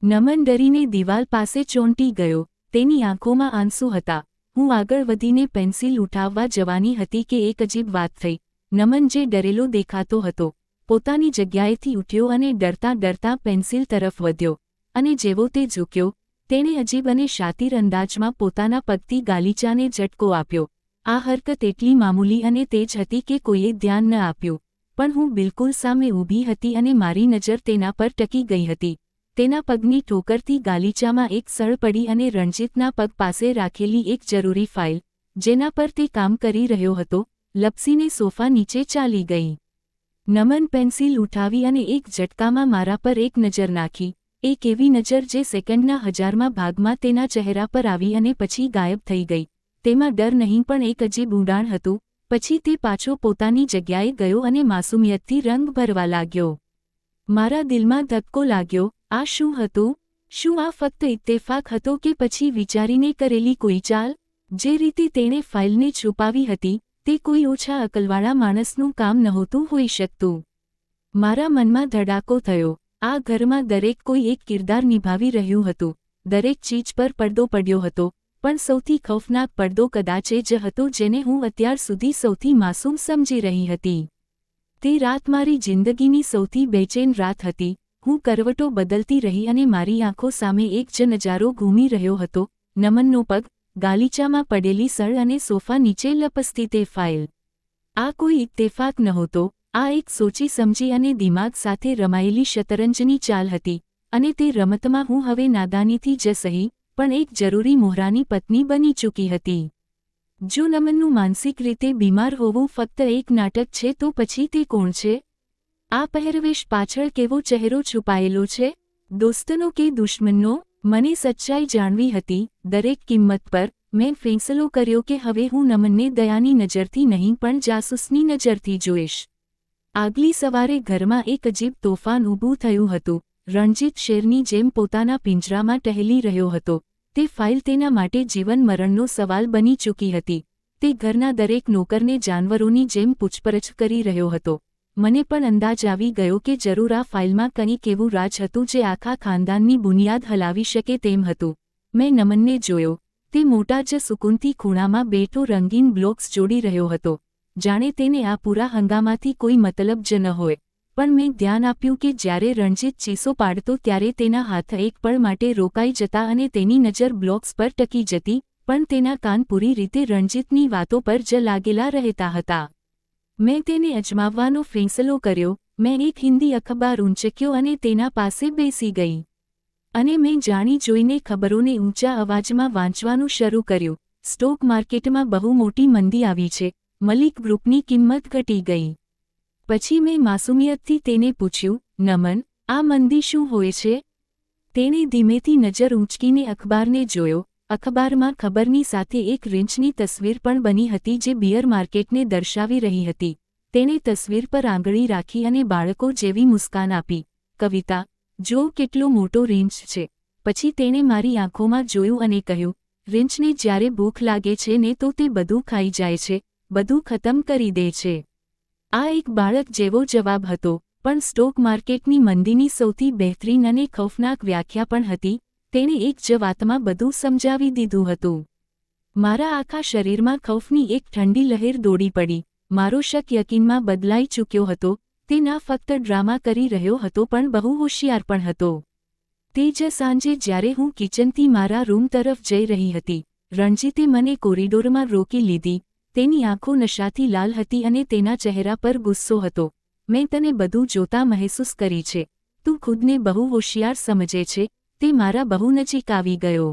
નમન ડરીને દિવાલ પાસે ચોંટી ગયો. તેની આંખોમાં આંસુ હતા. હું આગળ વધીને પેન્સિલ ઉઠાવવા જવાની હતી કે એક અજીબ વાત થઈ. નમન જે ડરેલો દેખાતો હતો, પોતાની જગ્યાએથી ઉઠ્યો અને ડરતા ડરતા પેન્સિલ તરફ વધ્યો. અને જેવો તે ઝૂક્યો, તેણે અજીબ અને શાતીર અંદાજમાં પોતાના પગથી ગાલીચાને ઝટકો આપ્યો. આ હરકત એટલી મામૂલી અને તેજ હતી કે કોઈએ ધ્યાન ન આપ્યું. પણ હું બિલકુલ સામે ઊભી હતી અને મારી નજર તેના પર ટકી ગઈ હતી. તેના પગની ઠોકરથી ગાલીચામાં એક સળ પડી અને રણજીતના પગ પાસે રાખેલી એક જરૂરી ફાઇલ, જેના પર તે કામ કરી રહ્યો હતો, લપસીને સોફા નીચે ચાલી ગઈ. નમન પેન્સિલ ઉઠાવી અને એક ઝટકામાં મારા પર એક નજર નાખી. એક એવી નજર જે સેકન્ડના 1000મા ભાગમાં તેના ચહેરા પર આવી અને પછી ગાયબ થઈ ગઈ. તેમાં ડર નહીં પણ એક અજીબ ઊંડાણ હતું. પછી તે પાછો પોતાની જગ્યાએ ગયો અને માસૂમિયતથી રંગ ભરવા લાગ્યો. મારા દિલમાં ધક્કો લાગ્યો. આ શું હતું? શું આ ફક્ત ઇત્તેફાક હતો કે પછી વિચારીને કરેલી કોઈ ચાલ? જે રીતે તેણે ફાઇલને છુપાવી હતી, તે કોઈ ઓછા અકલવાળા માણસનું કામ નહોતું હોઈ શકતું. મારા મનમાં ધડાકો થયો. આ ઘરમાં દરેક કોઈ એક કિરદાર નિભાવી રહ્યું હતું. દરેક ચીજ પર પડદો પડ્યો હતો, પણ સૌથી ખૌફનાક પડદો કદાચ એ જ હતો જેને હું અત્યાર સુધી સૌથી માસૂમ સમજી રહી હતી. તે રાત મારી જિંદગીની સૌથી બેચેન રાત હતી. હું કરવટો બદલતી રહી અને મારી આંખો સામે એક જ નજારો ઘૂમી રહ્યો હતો. નમનનો પગ, ગાલીચામાં પડેલી સળ અને સોફા નીચે લપસતી તે ફાઇલ. આ કોઈ ઇત્તેફાક નહોતો. આ એક સોચી સમજી અને દિમાગ સાથે રમાયેલી શતરંજની ચાલ હતી. અને તે રમતમાં હું હવે નાદાનીથી જ સહી, પણ એક જરૂરી મોહરાની પત્ની બની ચૂકી હતી. જો નમનનું માનસિક રીતે બીમાર હોવું ફક્ત એક નાટક છે તો પછી તે કોણ છે? આ પહેરવેશ પાછળ કેવો ચહેરો છુપાયેલો છે? દોસ્તનો કે દુશ્મનનો? મને સચ્ચાઈ જાણવી હતી. દરેક કિંમત પર મેં ફેંસલો કર્યો કે હવે હું નમનને દયાની નજરથી નહીં પણ જાસૂસની નજરથી જોઈશ. આગલી સવારે ઘરમાં એક અજીબ તોફાન ઊભું થયું હતું. રણજીત શેરની જેમ પોતાના પિંજરામાં ટહેલી રહ્યો હતો. તે ફાઇલ તેના માટે જીવન મરણનો સવાલ બની ચૂકી હતી. તે ઘરના દરેક નોકરને જાનવરોની જેમ પૂછપરછ કરી રહ્યો હતો. મને પણ અંદાજ આવી ગયો કે જરૂર આ ફાઇલમાં કંઈક એવું રાજ હતું જે આખા ખાનદાનની બુનિયાદ હલાવી શકે તેમ હતું. મેં નમનને જોયો. તે મોટા જ સુકૂનથી ખૂણામાં બેઠો રંગીન બ્લોક્સ જોડી રહ્યો હતો. જાણે તેને આ પૂરા હંગામાથી કોઈ મતલબ જ ન હોય. પણ મેં ધ્યાન આપ્યું કે જ્યારે રણજીત ચીસો પાડતો ત્યારે તેના હાથ એક પળ માટે રોકાઈ જતા અને તેની નજર બ્લોક્સ પર ટકી જતી. પણ તેના કાન પૂરી રીતે રણજીતની વાતો પર જ લાગેલા રહેતા હતા. મેં તેને અજમાવવાનો ફેંસલો કર્યો. મેં એક હિન્દી અખબાર ઊંચક્યો અને તેના પાસે બેસી ગઈ. અને મેં જાણી જોઈને ખબરોને ઊંચા અવાજમાં વાંચવાનું શરૂ કર્યું. સ્ટોક માર્કેટમાં બહુ મોટી મંદી આવી છે. મલિક ગ્રુપની કિંમત ઘટી ગઈ. પછી મેં માસૂમિયતથી તેને પૂછ્યું, નમન, આ મંદી શું હોય છે? તેણે ધીમેથી નજર ઊંચકીને અખબારને જોયો. અખબારમાં ખબરની સાથે એક રીંછની તસવીર પણ બની હતી જે બિયર માર્કેટને દર્શાવી રહી હતી. તેણે તસવીર પર આંગળી રાખી અને બાળકો જેવી મુસ્કાન આપી. કવિતા, જો કેટલો મોટો રીંછ છે. પછી તેણે મારી આંખોમાં જોયું અને કહ્યું, રીંછને જ્યારે ભૂખ લાગે છે ને તો તે બધું ખાઈ જાય છે, બધું ખતમ કરી દે છે. આ એક બાળક જેવો જવાબ હતો, પણ સ્ટોક માર્કેટની મંદીની સૌથી બહેતરીન અને ખૌફનાક વ્યાખ્યા પણ હતી. તેણે એક જ વાતમાં બધું સમજાવી દીધું હતું. મારા આખા શરીરમાં ખૌફની એક ઠંડી લહેર દોડી પડી. મારો શક યકીનમાં બદલાઈ ચૂક્યો હતો. તે ના ફક્ત ડ્રામા કરી રહ્યો હતો પણ બહુ હોશિયાર પણ હતો. તે જ સાંજે જ્યારે હું કિચનથી મારા રૂમ તરફ જઈ રહી હતી, રણજીતે મને કોરિડોરમાં રોકી લીધી. તેની આંખો નશાથી લાલ હતી અને તેના ચહેરા પર ગુસ્સો હતો. મેં તને બધું જોતા મહેસૂસ કરી છે. તું ખુદને બહુ હોશિયાર સમજે છે. તે મારા બહુ નજીક આવી ગયો.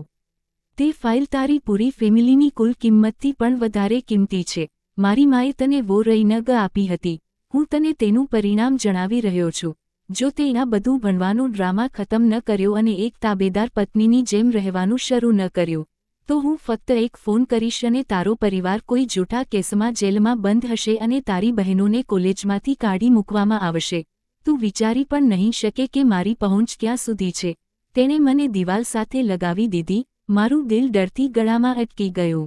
તે ફાઇલ તારી પૂરી ફેમિલીની કુલ કિંમતથી પણ વધારે કિંમતી છે. મારી માએ તને વો રઈનગ આપી હતી. હું તને તેનું પરિણામ જણાવી રહ્યો છું. જો તે આ બધું ભણવાનો ડ્રામા ખતમ ન કર્યો અને એક તાબેદાર પત્નીની જેમ રહેવાનું શરૂ ન કર્યું, તો હું ફક્ત એક ફોન કરીશ અને તારો પરિવાર કોઈ જૂઠા કેસમાં જેલમાં બંધ હશે અને તારી બહેનોને કોલેજમાંથી કાઢી મૂકવામાં આવશે. તું વિચારી પણ નહીં શકે કે મારી પહોંચ ક્યાં સુધી છે. તેણે મને દિવાલ સાથે લગાવી દીધી. મારું દિલ ડરથી ગળામાં અટકી ગયું.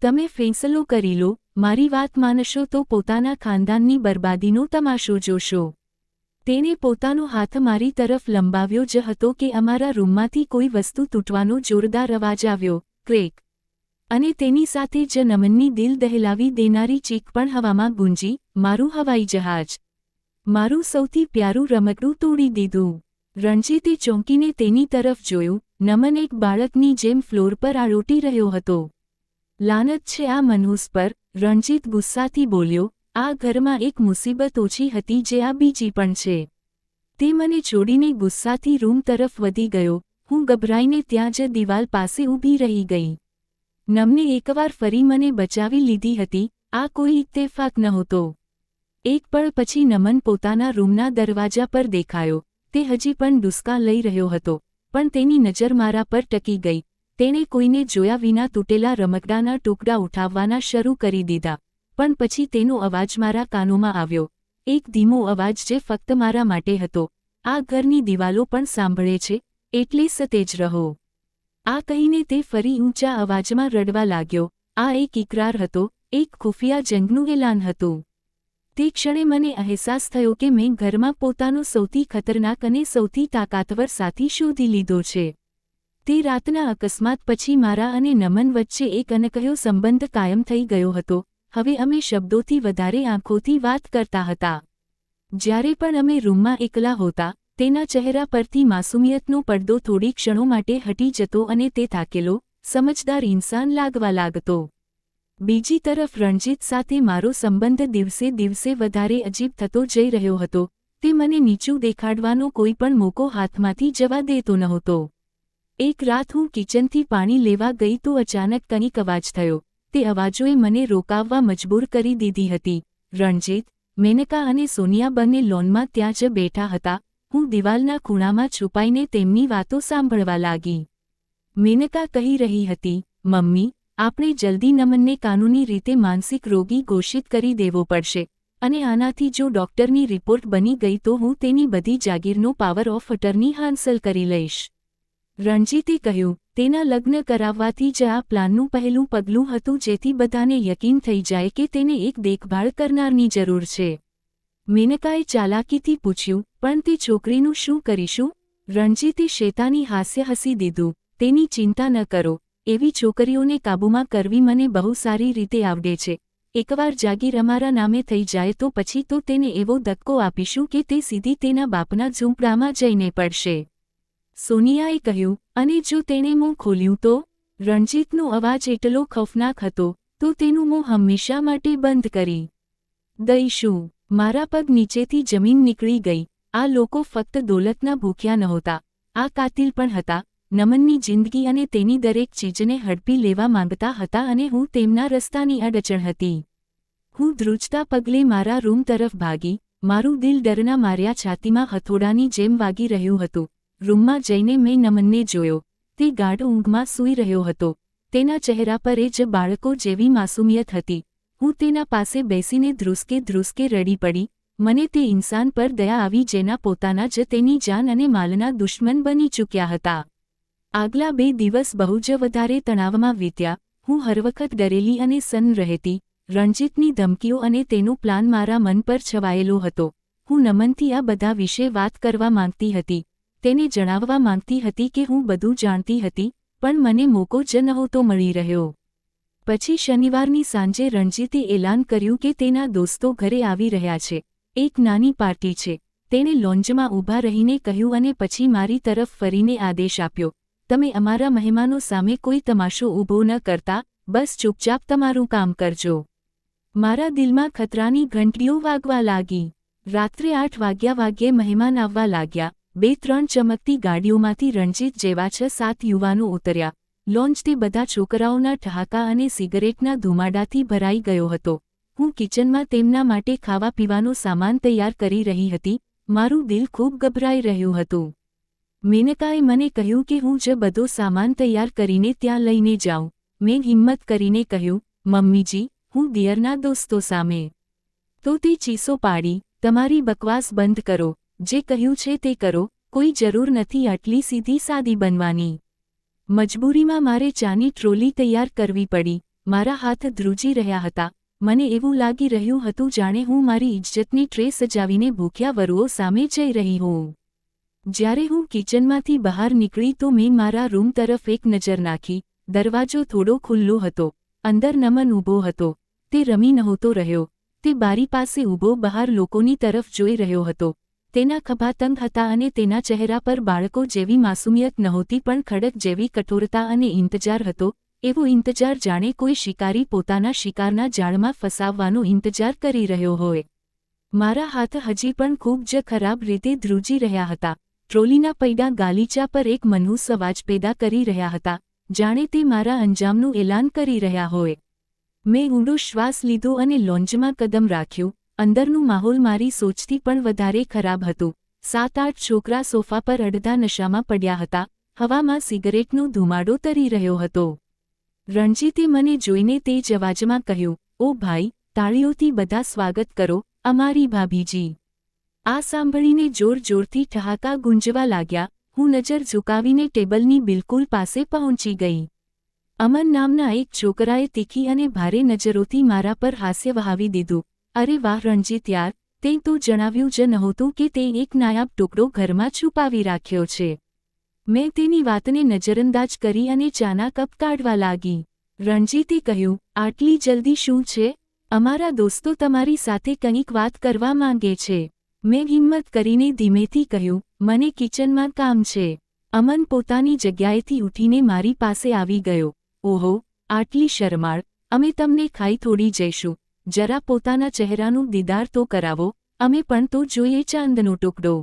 તમે ફેંસલો કરી લો. મારી વાત માનશો તો પોતાના ખાનદાનની બરબાદીનો તમાશો જોશો. તેણે પોતાનો હાથ મારી તરફ લંબાવ્યો જ હતો કે અમારા રૂમમાંથી કોઈ વસ્તુ તૂટવાનો જોરદાર અવાજ આવ્યો, ક્રેક. અને તેની સાથે જ નમનની દિલ દહેલાવી દેનારી ચીક પણ હવામાં ગુંજી, મારું હવાઈ જહાજ. મારું સૌથી પ્યારું રમકડું તોડી દીધું. રણજીતે ચોંકીને તેની તરફ જોયું. નમન એક બાળકની જેમ ફ્લોર પર આળોટી રહ્યો હતો. લાનત છે આ મનહૂસ પર, રણજીત ગુસ્સાથી બોલ્યો. આ ઘરમાં એક મુસીબત ઓછી હતી જે આ બીજી પણ છે. તે મને છોડીને ગુસ્સાથી રૂમ તરફ વધી ગયો. હું ગભરાઈને ત્યાં જ દિવાલ પાસે ઊભી રહી ગઈ. નમને એકવાર ફરી મને બચાવી લીધી હતી. આ કોઈ ઇત્તેફાક નહોતો. એક પળ પછી નમન પોતાના રૂમના દરવાજા પર દેખાયો. તે હજી પણ ડુસકા લઈ રહ્યો હતો, પણ તેની નજર મારા પર ટકી ગઈ. તેણે કોઈને જોયા વિના તૂટેલા રમકડાના ટુકડા ઉઠાવવાના શરૂ કરી દીધા. પણ પછી તેનો અવાજ મારા કાનોમાં આવ્યો. એક ધીમો અવાજ જે ફક્ત મારા માટે હતો. આ ઘરની દિવાલો પણ સાંભળે છે, એટલે સતેજ રહો. આ કહીને તે ફરી ઊંચા અવાજમાં રડવા લાગ્યો. આ એક ઇકરાર હતો, એક ખુફિયા જંગનું એલાન હતું. તે ક્ષણે મને અહેસાસ થયો કે મેં ઘરમાં પોતાનો સૌથી ખતરનાક અને સૌથી તાકાતવર સાથી શોધી લીધો છે. તે રાતના અકસ્માત પછી મારા અને નમન વચ્ચે એક અનકહ્યો સંબંધ કાયમ થઈ ગયો હતો. હવે અમે શબ્દોથી વધારે આંખોથી વાત કરતા હતા. જ્યારે પણ અમે રૂમમાં એકલા હોતા, તેના ચહેરા પરથી માસૂમિયતનો પડદો થોડી ક્ષણો માટે હટી જતો અને તે થાકેલો, સમજદાર ઇન્સાન લાગવા લાગતો. બીજી તરફ રણજીત સાથે મારો સંબંધ દિવસે દિવસે વધારે અજીબ થતો જઈ રહ્યો હતો. તે મને નીચું દેખાડવાનો કોઈ પણ મોકો હાથમાંથી જવા દેતો નહોતો. એક રાત હું કિચનથી પાણી લેવા ગઈ તો અચાનક કંઈક અવાજ થયો. તે અવાજોએ મને રોકાવવા મજબૂર કરી દીધી હતી. રણજીત, મેનકા અને સોનિયા બંને લોનમાં ત્યાં જ બેઠા હતા. હું દિવાલના ખૂણામાં છુપાઈને તેમની વાતો સાંભળવા લાગી. મેનકા કહી રહી હતી, મમ્મી, આપણે જલ્દી નમનને કાનૂની રીતે માનસિક રોગી ઘોષિત કરી દેવો પડશે, અને આનાથી જો ડોક્ટરની રિપોર્ટ બની ગઈ તો હું તેની બધી જાગીરનો પાવર ઓફ અટર્ની હાંસલ કરી લઈશ. રણજીતે કહ્યું, તેના લગ્ન કરાવવાથી જ આ પ્લાનનું પહેલું પગલું હતું જેથી બધાને યકીન થઈ જાય કે તેને એક દેખભાળ કરનારની જરૂર છે. મેનકાએ ચાલાકીથી પૂછ્યું, પણ તે છોકરીનું શું કરીશું? રણજીતે શેતાની હાસ્ય હસી દીધું. તેની ચિંતા ન કરો, એવી છોકરીઓને કાબૂમાં કરવી મને બહુ સારી રીતે આવડે છે. એકવાર જાગીર અમારા નામે થઈ જાય તો પછી તો તેને એવો ધક્કો આપીશું કે તે સીધી તેના બાપના ઝૂંપડામાં જઈને પડશે. સોનિયાએ કહ્યું, અને જો તેણે મોં ખોલ્યું તો? રણજીતનો અવાજ એટલો ખૌફનાક હતો તો તેનું મોં હંમેશા માટે બંધ કરી દઈશું. મારા પગ નીચેથી જમીન નીકળી ગઈ. આ લોકો ફક્ત દોલતના ભૂખ્યા નહોતા, આ કાતિલ પણ હતા. નમનની જિંદગી અને તેની દરેક ચીજને હડપી લેવા માંગતા હતા અને હું તેમના રસ્તાની અડચણ હતી. હું ધ્રુજતા પગલે મારા રૂમ તરફ ભાગી. મારું દિલ ડરના માર્યા છાતીમાં હથોડાની જેમ વાગી રહ્યું હતું. રૂમમાં જઈને મેં નમનને જોયો. તે ગાઢ ઊંઘમાં સૂઈ રહ્યો હતો. તેના ચહેરા પર એ જ બાળકો જેવી માસૂમિયત હતી. હું તેના પાસે બેસીને ધ્રુસકે ધ્રુસકે રડી પડી. મને તે ઇન્સાન પર દયા આવી જેના પોતાના જ તેની જાન અને માલના દુશ્મન બની ચૂક્યા હતા. આગલા 2 દિવસ બહુ જ વધારે તણાવમાં વીત્યા. હું હર વખત ડરેલી અને સન્ન રહેતી. રણજીતની ધમકીઓ અને તેનો પ્લાન મારા મન પર છવાયેલો હતો. હું નમનથી આ બધા વિશે વાત કરવા માંગતી હતી. તેને જણાવવા માંગતી હતી કે હું બધું જાણતી હતી, પણ મને મોકો જ નહોતો મળી રહ્યો. પછી શનિવારની સાંજે રણજીતે એલાન કર્યું કે તેના દોસ્તો ઘરે આવી રહ્યા છે. એક નાની પાર્ટી છે. તેણે લોન્જમાં ઊભા રહીને કહ્યું અને પછી મારી તરફ ફરીને આદેશ આપ્યો, તમે અમારા મહેમાનો સામે કોઈ તમાશો ઊભો ન કરતા, બસ ચૂપચાપ તમારું કામ કરજો. મારા દિલમાં ખતરાની ઘંટડીઓ વાગવા લાગી. રાત્રે 8 વાગ્યે મહેમાન આવવા લાગ્યા. 2-3 ચમકતી ગાડીઓમાંથી રણજીત જેવા 6-7 યુવાનો ઉતર્યા. લોન્જ તે બધા છોકરાઓના ઠહાકા અને સિગરેટના ધુમાડાથી ભરાઈ ગયો હતો. હું કિચનમાં તેમના માટે ખાવા પીવાનો સામાન તૈયાર કરી રહી હતી. મારું દિલ ખૂબ ગભરાઈ રહ્યું હતું. મેનકાએ મને કહ્યું કે હું જ બધો સામાન તૈયાર કરીને ત્યાં લઈને જાઉં. મેં હિંમત કરીને કહ્યું, મમ્મીજી, હું દિયરના દોસ્તો સામે. તો તે ચીસો પાડી, તમારી બકવાસ બંધ કરો. જે કહ્યું છે તે કરો. કોઈ જરૂર નથી આટલી સીધી સાદી બનવાની. મજબૂરીમાં મારે ચાની ટ્રોલી તૈયાર કરવી પડી. મારા હાથ ધ્રુજી રહ્યા હતા. મને એવું લાગી રહ્યું હતું જાણે હું મારી ઇજ્જતની ટ્રે સજાવીને ભૂખ્યા વરુઓ સામે જઈ રહી હોઉં. જ્યારે હું કિચનમાંથી બહાર નીકળી તો મેં મારા રૂમ તરફ એક નજર નાખી. દરવાજો થોડો ખુલ્લો હતો. અંદર નમન ઊભો હતો. તે રમી નહોતો રહ્યો. તે બારી પાસે ઊભો બહાર લોકોની તરફ જોઈ રહ્યો હતો. તેના ખભા તંગ હતા અને તેના ચહેરા પર બાળકો જેવી માસૂમિયત નહોતી પણ ખડક જેવી કઠોરતા અને ઇંતજાર હતો. એવો ઇંતજાર જાણે કોઈ શિકારી પોતાના શિકારના જાળમાં ફસાવવાનો ઇંતજાર કરી રહ્યો હોય. મારા હાથ હજી પણ ખૂબ જ ખરાબ રીતે ધ્રુજી રહ્યા હતા. ટ્રોલીના પૈડા ગાલીચા પર એક મનહૂસ અવાજ પેદા કરી રહ્યા હતા, જાણે તે મારા અંજામનું એલાન કરી રહ્યા હોય. મેં ઊંડો શ્વાસ લીધો અને લોન્જમાં કદમ રાખ્યું. અંદરનું માહોલ મારી સોચથી પણ વધારે ખરાબ હતું. 7-8 છોકરા સોફા પર અડધા નશામાં પડ્યા હતા. હવામાં સિગરેટનો ધુમાડો તરી રહ્યો હતો. રણજીતે મને જોઈને તેજ અવાજમાં કહ્યું, ઓ ભાઈ, તાળીઓથી બધા સ્વાગત કરો, અમારી ભાભીજી. આ સાંભળીને જોર-જોરથી ઠહાકા ગુંજવા લાગ્યા. હું નજર ઝુકાવીને ટેબલની બિલકુલ પાસે પહોંચી ગઈ. અમન નામના એક છોકરાએ તીખી અને ભારે નજરોથી મારા પર હાસ્ય વહાવી દીધું. અરે વાહ રણજીત યાર, તે તો જણાવ્યું જ નહોતું કે તે એક નાયાબ ટુકડો ઘરમાં છુપાવી રાખ્યો છે. મેં તેની વાતને નજરઅંદાજ કરી અને ચાના કપ કાઢવા લાગી. રણજીતે કહ્યું, આટલી જલ્દી શું છે? અમારા દોસ્તો તમારી સાથે કંઈક વાત કરવા માંગે છે. મેં હિંમત કરીને ધીમેથી કહ્યું, મને કિચનમાં કામ છે. અમન પોતાની જગ્યાએથી ઉઠીને મારી પાસે આવી ગયો. ઓહો, આટલી શરમાળ, અમે તમને ખાઈ થોડી જઈશું. જરા પોતાના ચહેરાનું દીદાર તો કરાવો, અમે પણ તો જોઈએ ચાંદનો ટુકડો.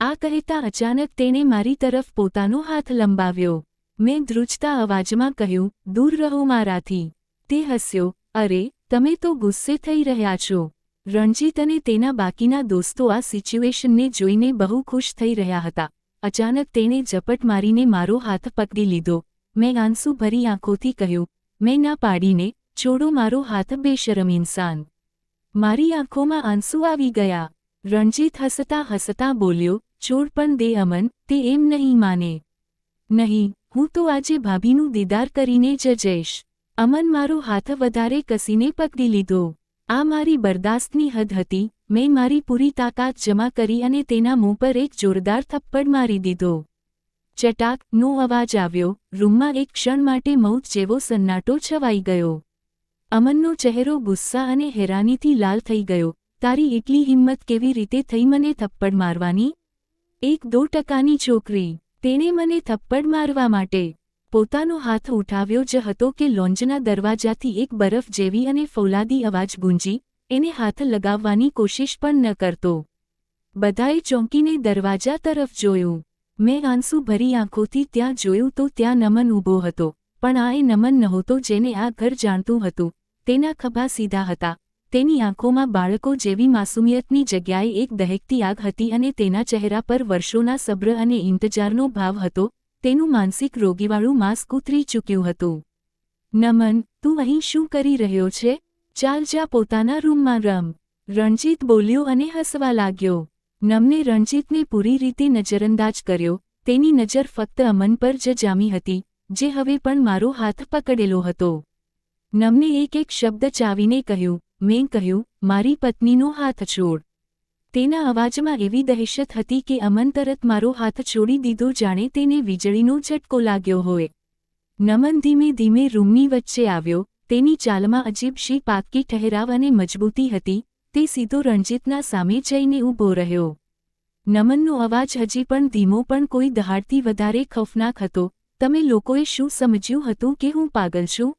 આ કહેતા અચાનક તેણે મારી તરફ પોતાનો હાથ લંબાવ્યો. મેં ધ્રુજતા અવાજમાં કહ્યું, દૂર રહો મારાથી. તે હસ્યો, અરે, તમે તો ગુસ્સે થઈ રહ્યા છો. રણજીત અને તેના બાકીના દોસ્તો આ સિચ્યુએશનને જોઈને બહુ ખુશ થઈ રહ્યા હતા. અચાનક તેણે ઝપટ મારીને મારો હાથ પકડી લીધો. મેં આંસુ ભરી આંખોથી કહ્યું, મેં ના પાડીને, છોડો મારો હાથ બેશરમ ઇન્સાન. મારી આંખોમાં આંસુ આવી ગયા. રણજીત હસતા હસતા બોલ્યો, છોડ પણ દે અમન, તે એમ નહીં માને. નહીં, હું તો આજે ભાભીનું દીદાર કરીને જ જઈશ. અમન મારો હાથ વધારે કસીને પકડી લીધો. આ મારી બરદાસ્તની હદ હતી. મેં મારી પૂરી તાકાત જમા કરી અને તેના મોં પર એક જોરદાર થપ્પડ મારી દીધો. ચટાક નો અવાજ આવ્યો. રૂમમાં એક ક્ષણ માટે મૌત જેવો સન્નાટો છવાઈ ગયો. અમનનો ચહેરો ગુસ્સા અને હેરાનીથી લાલ થઈ ગયો. તારી એટલી હિંમત કેવી રીતે થઈ મને થપ્પડ મારવાની? 1-2 ટકાની છોકરી, તેણે મને થપ્પડ મારવા માટે. પોતાનો હાથ ઉઠાવ્યો જ હતો કે લોન્જના દરવાજાથી એક બરફ જેવી અને ફૌલાદી અવાજ ગુંજી, એને હાથ લગાવવાની કોશિશ પણ ન કરતો. બધાએ ચોંકીને દરવાજા તરફ જોયું. મેં આંસુ ભરી આંખોથી ત્યાં જોયું તો ત્યાં નમન ઊભો હતો, પણ આ એ નમન નહોતો જેને આ ઘર જાણતું હતું. તેના ખભા સીધા હતા, તેની આંખોમાં બાળકો જેવી માસુમિયતની જગ્યાએ એક દહેકતી આગ હતી અને તેના ચહેરા પર વર્ષોના સબ્ર અને ઇંતજારનો ભાવ હતો. તેનું માનસિક રોગીવાળું માસ્ક ઉતરી ચૂક્યું હતું. નમન, તું અહીં શું કરી રહ્યો છે? ચાલ જા પોતાના રૂમમાં રમ. રણજીત બોલ્યો અને હસવા લાગ્યો. નમને રણજીતને પૂરી રીતે નજરઅંદાજ કર્યો. તેની નજર ફક્ત અમન પર જ જામી હતી, જે હવે પણ મારો હાથ પકડેલો હતો. નમને એક શબ્દ ચાવીને કહ્યું. મેં કહ્યું, મારી પત્નીનો હાથ છોડ. તેના અવાજમાં એવી દહેશત હતી કે અમન તરત મારો હાથ છોડી દીધો જાણે તેને વીજળીનો ઝટકો લાગ્યો હોય. નમન ધીમે ધીમે રૂમની વચ્ચે આવ્યો. તેની ચાલમાં અજીબ શી પાક્કી ઠહેરાવ અને મજબૂતી હતી. તે સીધો રણજીતના સામે જઈને ઊભો રહ્યો. નમનનો અવાજ હજી પણ ધીમો પણ કોઈ દહાડથી વધારે ખૌફનાક હતો. તમે લોકોએ શું સમજ્યું હતું કે હું પાગલ છું?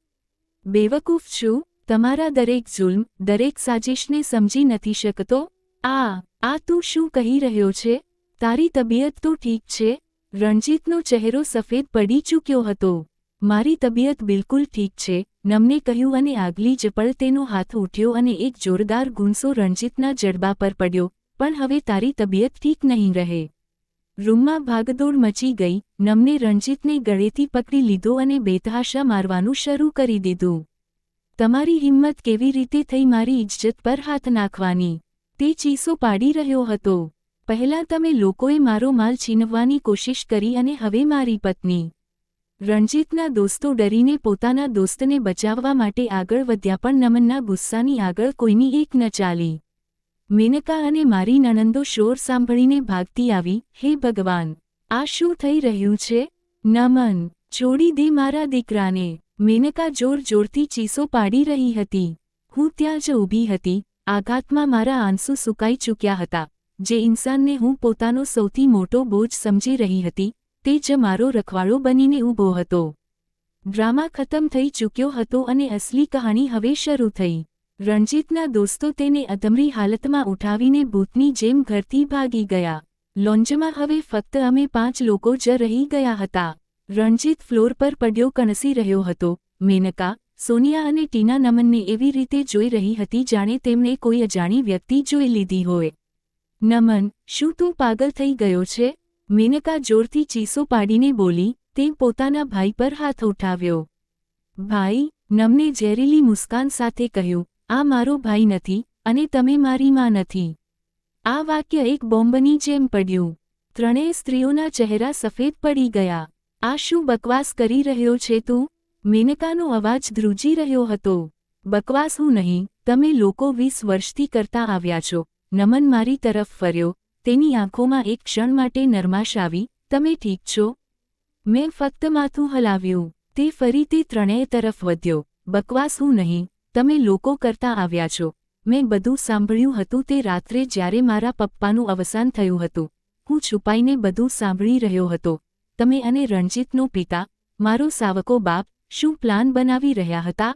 બેવકૂફ છું? તમારા દરેક જુલ્મ, દરેક સાજિશને સમજી નથી શકતો? આ તું શું કહી રહ્યો છે? તારી તબિયત તો ઠીક છે? રણજીતનો ચહેરો સફેદ પડી ચૂક્યો હતો. મારી તબિયત બિલકુલ ઠીક છે, નમને કહ્યું અને આગલી જ પળ તેનો હાથ ઉઠ્યો અને એક જોરદાર ગુંસો રણજીતના જડબા પર પડ્યો. પણ હવે તારી તબિયત ઠીક નહીં રહે. રૂમમાં ભાગદોડ મચી ગઈ. નમને રણજીતને ગળેથી પકડી લીધો અને બેતહાશા મારવાનું શરૂ કરી દીધું. તમારી હિંમત કેવી રીતે થઈ મારી ઇજ્જત પર હાથ નાખવાની? તે ચીસો પાડી રહ્યો હતો. પહેલાં તમે લોકોએ મારો માલ છીનવવાની કોશિશ કરી અને હવે મારી પત્ની. રણજીતના દોસ્તો ડરીને પોતાના દોસ્તને બચાવવા માટે આગળ વધ્યા પણ નમનના ગુસ્સાની આગળ કોઈની એક ન ચાલી. મેનકા અને મારી નણંદો શોર સાંભળીને ભાગતી આવી. હે ભગવાન, આ શું થઈ રહ્યું છે? નમન, છોડી દે મારા દીકરાને. મેનકા જોર જોરથી ચીસો પાડી રહી હતી. હું ત્યાં જ ઊભી હતી. આઘાતમાં મારા આંસુ સુકાઈ ચૂક્યા હતા. જે ઇન્સાનને હું પોતાનો સૌથી મોટો બોજ સમજી રહી હતી, તે જ મારો રખવાળો બનીને ઊભો હતો. ડ્રામા ખતમ થઈ ચૂક્યો હતો અને અસલી કહાણી હવે શરૂ થઈ. રણજીતના દોસ્તો તેને અધમરી હાલતમાં ઉઠાવીને ભૂતની જેમ ઘરથી ભાગી ગયા. લોન્જમાં હવે ફક્ત અમે 5 લોકો જ રહી ગયા હતા. રણજીત ફ્લોર પર પડ્યો કણસી રહ્યો હતો. મેનકા, સોનિયા અને ટીના નમનને એવી રીતે જોઈ રહી હતી જાણે તેમને કોઈ અજાણી વ્યક્તિ જોઈ લીધી હોય. નમન, શું તું પાગલ થઈ ગયો છે? મેનકા જોરથી ચીસો પાડીને બોલી. તે પોતાના ભાઈ પર હાથ ઉઠાવ્યો. ભાઈ? નમને ઝેરીલી મુસ્કાન સાથે કહ્યું. આ મારો ભાઈ નથી અને તમે મારી માં નથી. આ વાક્ય એક બોમ્બની જેમ પડ્યું. ત્રણેય સ્ત્રીઓના ચહેરા સફેદ પડી ગયા. આ શું બકવાસ કરી રહ્યો છે તું? મેનકાનો અવાજ ધ્રુજી રહ્યો હતો. બકવાસ હું નહીં, તમે લોકો 20 વર્ષથી કરતા આવ્યા છો. નમન મારી તરફ ફર્યો. તેની આંખોમાં એક ક્ષણ માટે નરમાશ આવી. તમે ઠીક છો? મેં ફક્ત માથું હલાવ્યું. તે ફરી તે ત્રણેય તરફ વધ્યો. બકવાસ હું નહીં, તમે લોકો કરતા આવ્યા છો. મેં બધું સાંભળ્યું હતું તે રાત્રે જ્યારે મારા પપ્પાનું અવસાન થયું હતું. હું છુપાઈને બધું સાંભળી રહ્યો હતો. તમે અને રણજીતનો પિતા, મારો સાવકો બાપ, શું પ્લાન બનાવી રહ્યા હતા?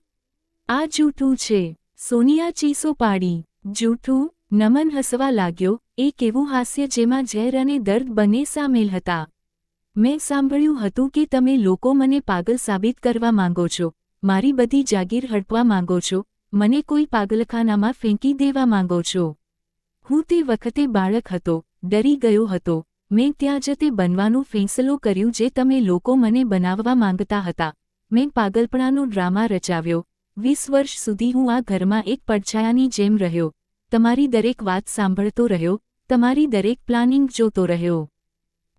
આ જૂઠું છે. સોનિયા ચીસો પાડી. જૂઠું? નમન હસવા લાગ્યો. એક એવું હાસ્ય જેમાં ઝેર અને દર્દ બંને સામેલ હતા. મેં સાંભળ્યું હતું કે તમે લોકો મને પાગલ સાબિત કરવા માંગો છો. મારી બધી જાગીર હડપવા માંગો છો. મને કોઈ પાગલખાનામાં ફેંકી દેવા માંગો છો. હું તે વખતે બાળક હતો, ડરી ગયો હતો. મેં ત્યાં જ તે બનવાનો ફેંસલો કર્યું જે તમે લોકો મને બનાવવા માંગતા હતા. મેં પાગલપણાનો ડ્રામા રચાવ્યો. 20 વર્ષ સુધી હું આ ઘરમાં એક પડછાયાની જેમ રહ્યો. તમારી દરેક વાત સાંભળતો રહ્યો, તમારી દરેક પ્લાનિંગ જોતો રહ્યો.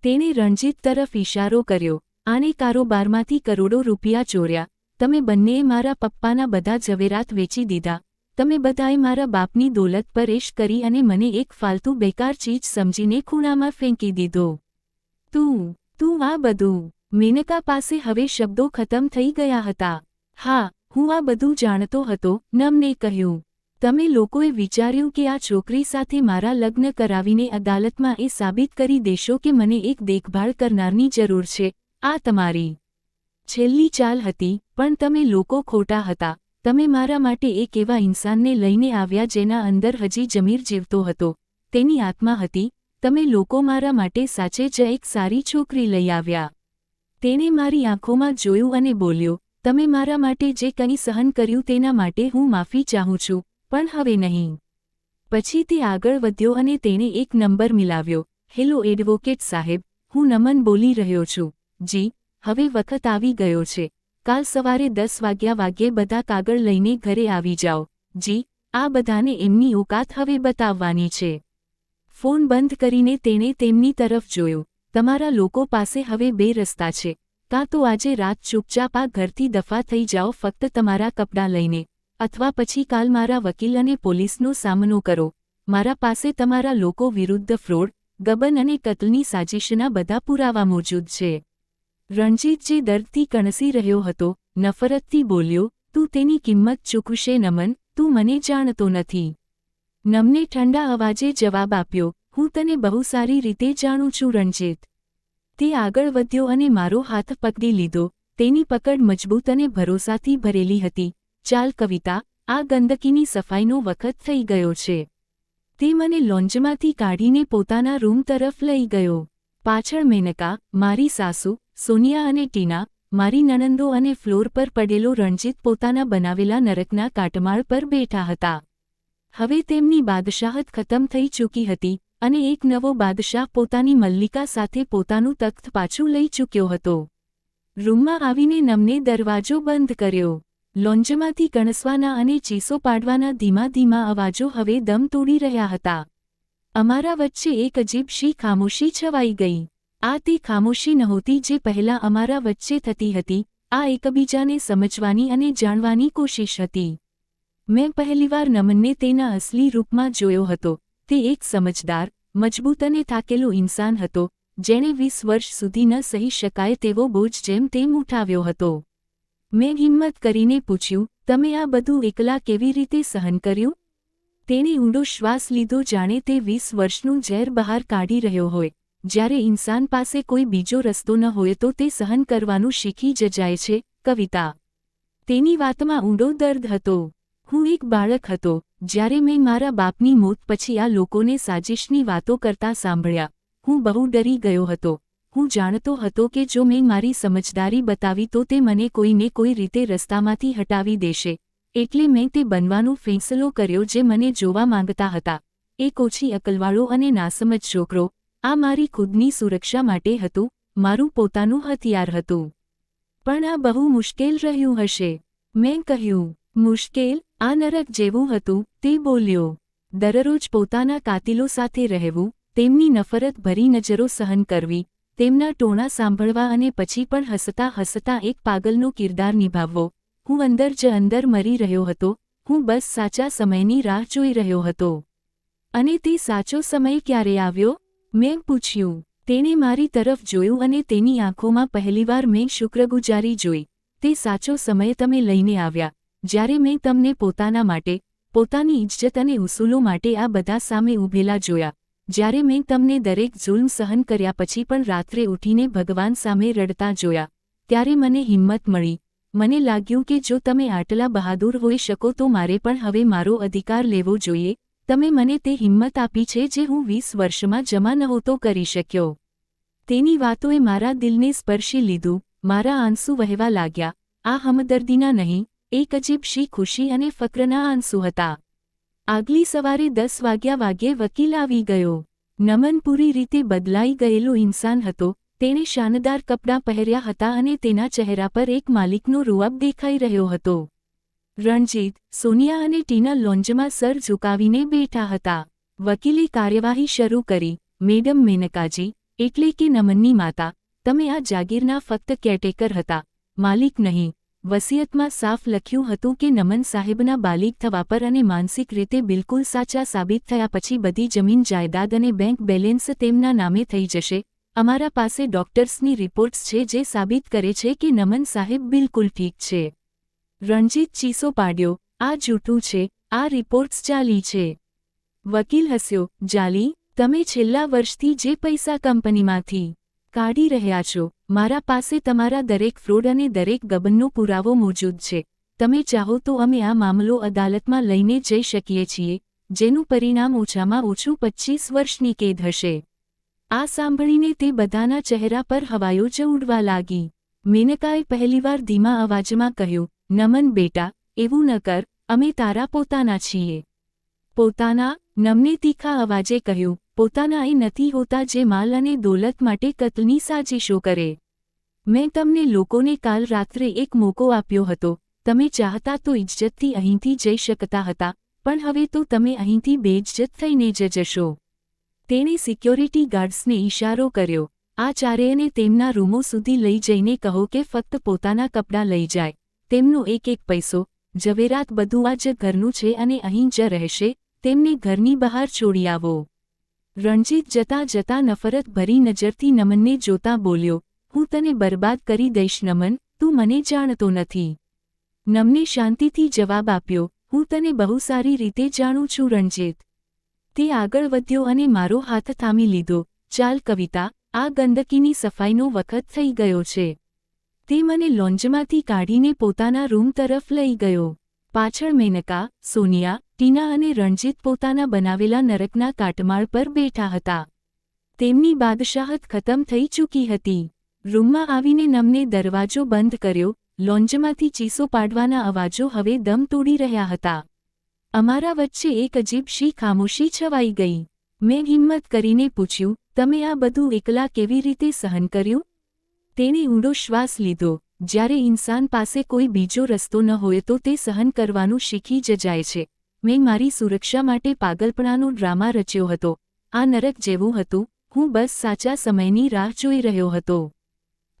તેણે રણજીત તરફ ઇશારો કર્યો. આને કારોબારમાંથી કરોડો રૂપિયા ચોર્યા. તમે બંનેએ મારા પપ્પાના બધા ઝવેરાત વેચી દીધા. તમે બધાએ મારા બાપની દોલત પર એશ કરી અને મને એક ફાલતુ બેકાર ચીજ સમજીને ખૂણામાં ફેંકી દીધો. તું આ બધું. મેનકા પાસે હવે શબ્દો ખતમ થઈ ગયા હતા. હા, હું આ બધું જાણતો હતો. નમને કહ્યું. તમે લોકોએ વિચાર્યું કે આ છોકરી સાથે મારા લગ્ન કરાવીને અદાલતમાં એ સાબિત કરી દેશો કે મને એક દેખભાળ કરનારની જરૂર છે. આ તમારી છેલ્લી ચાલ હતી, પણ તમે લોકો ખોટા હતા. તમે મારા માટે એક એવા ઇન્સાનને લઈને આવ્યા જેના અંદર હજી જમીર જીવતો હતો, તેની આત્મા હતી. તમે લોકો મારા માટે સાચે જ એક સારી છોકરી લઈ આવ્યા. તેણે મારી આંખોમાં જોયું અને બોલ્યો, તમે મારા માટે જે કંઈ સહન કર્યું તેના માટે હું માફી ચાહું છું, પણ હવે નહીં. પછી તે આગળ વધ્યો અને તેણે એક નંબર મિલાવ્યો. હેલો એડવોકેટ સાહેબ, હું નમન બોલી રહ્યો છું. જી, હવે વખત આવી ગયો છે. કાલ સવારે 10 વાગ્યે બધા કાગળ લઈને ઘરે આવી જાઓ. જી, આ બધાને એમની ઓકાત હવે બતાવવાની છે. ફોન બંધ કરીને તેણે તેમની તરફ જોયું. તમારા લોકો પાસે હવે 2 રસ્તા છે. કાં તો આજે રાત ચૂપચાપ આ ઘરથી દફા થઈ જાઓ ફક્ત તમારા કપડાં લઈને, અથવા પછી કાલ મારા વકીલ અને પોલીસનો સામનો કરો. મારા પાસે તમારા લોકો વિરુદ્ધ ફ્રોડ, ગબન અને કત્લની સાજિશના બધા પુરાવા મોજૂદ છે. રણજીત જે દર્દથી કણસી રહ્યો હતો, નફરતથી બોલ્યો, તું તેની કિંમત ચૂકવશે નમન, તું મને જાણતો નથી. નમને ઠંડા અવાજે જવાબ આપ્યો, હું તને બહુ સારી રીતે જાણું છું રણજીત. તે આગળ વધ્યો અને મારો હાથ પકડી લીધો. તેની પકડ મજબૂત અને ભરોસાથી ભરેલી હતી. ચાલ કવિતા, આ ગંદકીની સફાઈનો વખત થઈ ગયો છે. તે મને લોન્જમાંથી કાઢીને પોતાના રૂમ તરફ લઈ ગયો. પાછળ મેનકા, મારી સાસુ, સોનિયા અને ટીના, મારી નણંદો અને ફ્લોર પર પડેલો રણજીત પોતાના બનાવેલા નરકના કાટમાળ પર બેઠા હતા. હવે તેમની બાદશાહત ખતમ થઈ ચૂકી હતી, અને એક નવો બાદશાહ પોતાની મલ્લિકા સાથે પોતાનું તખ્ત પાછું લઈ ચૂક્યો હતો. રૂમમાં આવીને નમને દરવાજો બંધ કર્યો. લોન્જમાંથી કણસવાના અને ચીસો પાડવાના ધીમા ધીમા અવાજો હવે દમ તોડી રહ્યા હતા. અમારા વચ્ચે એક અજીબ શી ખામોશી છવાઈ ગઈ. આ તે ખામોશી નહોતી જે પહેલાં અમારા વચ્ચે થતી હતી. આ એકબીજાને સમજવાની અને જાણવાની કોશિશ હતી. મેં પહેલીવાર નમનને તેના અસલી રૂપમાં જોયો હતો. તે એક સમજદાર, મજબૂત અને થાકેલો ઇન્સાન હતો, જેણે 20 વર્ષ સુધી ન સહી શકાય તેવો બોજ જેમ તેમ ઉઠાવ્યો હતો. મેં હિંમત કરીને પૂછ્યું, તમે આ બધું એકલા કેવી રીતે સહન કર્યું? તેણે ઊંડો શ્વાસ લીધો જાણે તે 20 વર્ષનું ઝેર બહાર કાઢી રહ્યો હોય. જ્યારે ઇન્સાન પાસે કોઈ બીજો રસ્તો ન હોય તો તે સહન કરવાનું શીખી જ જાય છે. કવિતા. તેની વાતમાં ઊંડો દર્દ હતો. હું એક બાળક હતો, જ્યારે મેં મારા બાપની મોત પછી આ લોકોને સાજિશની વાતો કરતા સાંભળ્યા. હું બહુ ડરી ગયો હતો. હું જાણતો હતો કે જો મેં મારી સમજદારી બતાવી તો તે મને કોઈને કોઈ રીતે રસ્તામાંથી હટાવી દેશે. એટલે મેં તે બનવાનો ફેંસલો કર્યો જે મને જોવા માંગતા હતા. એક ઓછી અકલવાળો અને નાસમજ છોકરો. આ મારી ખુદની સુરક્ષા માટે હતું, મારું પોતાનું હથિયાર હતું. પણ આ બહુ મુશ્કેલ રહ્યું હશે. મેં કહ્યું, મુશ્કેલ? આ નરક જેવું હતું, તે બોલ્યો. દરરોજ પોતાના કાતિલો સાથે રહેવું, તેમની નફરત ભરી નજરો સહન કરવી, તેમના ટોણા સાંભળવા અને પછી પણ હસતા હસતા એક પાગલનો કિરદાર નિભાવવો. હું અંદર જ અંદર મરી રહ્યો હતો. હું બસ સાચા સમયની રાહ જોઈ રહ્યો હતો. અને તે સાચો સમય ક્યારે આવ્યો? મેં પૂછ્યું. તેણે મારી તરફ જોયું અને તેની આંખોમાં પહેલીવાર મેં શુક્રગુજારી જોઈ. તે સાચો સમય તમે લઈને આવ્યા, જ્યારે મેં તમને પોતાના માટે, પોતાની ઇજ્જત અને ઉસૂલો માટે આ બધા સામે ઊભેલા જોયા. જ્યારે મેં તમને દરેક જુલ્મ સહન કર્યા પછી પણ રાત્રે ઉઠીને ભગવાન સામે રડતા જોયા, ત્યારે મને હિંમત મળી. મને લાગ્યું કે જો તમે આટલા બહાદુર હોઈ શકો તો મારે પણ હવે મારો અધિકાર લેવો જોઈએ. તમે મને તે હિંમત આપી છે જે હું 20 વર્ષમાં જમા નહોતો કરી શક્યો. તેની વાતોએ મારા દિલને સ્પર્શી લીધું. મારા આંસુ વહેવા લાગ્યા. આ હમદર્દીના નહીં, એક અજીબ શી ખુશી અને ફક્રના આંસુ હતા. આગલી સવારે 10 વાગ્યે વકીલ આવી ગયો. નમન પૂરી રીતે બદલાઈ ગયેલો ઇન્સાન હતો. તેણે શાનદાર કપડાં પહેર્યા હતા અને તેના ચહેરા પર એક માલિકનો રૂઆબ દેખાઈ રહ્યો હતો. રણજીત, સોનિયા અને ટીના લોન્જમાં સર ઝુકાવીને બેઠા હતા. વકીલે કાર્યવાહી શરૂ કરી. મેડમ મેનકાજી, એટલે કે નમનની માતા, તમે આ જાગીરના ફક્ત કેરટેકર હતા, માલિક નહીં. વસિયતમાં સાફ લખ્યું હતું કે નમન સાહેબના બાલિગ થવા પર અને માનસિક રીતે બિલકુલ સાચા સાબિત થયા પછી બધી જમીન જાયદાદ અને બેંક બેલેન્સ તેમના નામે થઈ જશે. અમારા પાસે ડોક્ટર્સની રિપોર્ટ્સ છે જે સાબિત કરે છે કે નમન સાહેબ બિલકુલ ઠીક છે. રણજીત ચીસો પાડ્યો, આ જૂઠું છે, આ રિપોર્ટ્સ જાલી છે. વકીલ હસ્યો, જાલી? તમે છેલ્લા વર્ષથી જે પૈસા કંપનીમાંથી કાઢી રહ્યા છો? મારા પાસે તમારા દરેક ફ્રોડ અને દરેક ગબનનો પુરાવો મોજૂદ છે. તમે ચાહો તો અમે આ મામલો અદાલતમાં લઈને જઈ શકીએ છીએ, જેનું પરિણામ ઓછામાં ઓછું 25 વર્ષની કેદ હશે. આ સાંભળીને તે બધાના ચહેરા પર હવાયો જ ઉડવા લાગી. મેનકાએ પહેલીવાર ધીમા અવાજમાં કહ્યું, નમન બેટા, એવું ન કર, અમે તારા પોતાના છીએ. પોતાના? નમને તીખા અવાજે કહ્યું, પોતાના એ નથી હોતા જે માલ અને દોલત માટે કત્લની સાજિશો કરે. મેં તમને લોકોને કાલ રાત્રે એક મોકો આપ્યો હતો. તમે ચાહતા તો ઇજ્જતથી અહીંથી જઈ શકતા હતા, પણ હવે તો તમે અહીંથી બેઇજ્જત થઈને જ જશો. તેણે સિક્યોરિટી ગાર્ડ્સને ઇશારો કર્યો. આ ચારેયને તેમના રૂમો સુધી લઈ જઈને કહો કે ફક્ત પોતાના કપડાં લઈ જાય. તેમનો એક એક પૈસો, જવેરાત બધું આ જ ઘરનું છે અને અહીં જ રહેશે. તેમને ઘરની બહાર છોડી આવો. રણજીત જતાં જતાં નફરત ભરી નજરથી નમનને જોતા બોલ્યો, હું તને બરબાદ કરી દઈશ નમન, તું મને જાણતો નથી. નમને શાંતિથી જવાબ આપ્યો, હું તને બહુ સારી રીતે જાણું છું રણજીત. તે આગળ વધ્યો અને મારો હાથ થામી લીધો. ચાલ કવિતા, આ ગંદકીની સફાઈનો વખત થઈ ગયો છે. તે મને લોન્જમાંથી કાઢીને પોતાના રૂમ તરફ લઈ ગયો. પાછળ મેનકા, સોનિયા, ટીના અને રણજીત પોતાના બનાવેલા નરકના કાટમાળ પર બેઠા હતા. તેમની બાદશાહત ખતમ થઈ ચૂકી હતી. રૂમમાં આવીને નમને દરવાજો બંધ કર્યો. લોન્જમાંથી ચીસો પાડવાના અવાજો હવે દમ તોડી રહ્યા હતા. અમારા વચ્ચે એક અજીબ શી ખામોશી છવાઈ ગઈ. મેં હિંમત કરીને પૂછ્યું, તમે આ બધું એકલા કેવી રીતે સહન કર્યું? તેણે ઊંડો શ્વાસ લીધો. જ્યારે ઇન્સાન પાસે કોઈ બીજો રસ્તો ન હોય તો તે સહન કરવાનું શીખી જ જાય છે. મેં મારી સુરક્ષા માટે પાગલપણાનો ડ્રામા રચ્યો હતો. આ નરક જેવું હતું. હું બસ સાચા સમયની રાહ જોઈ રહ્યો હતો.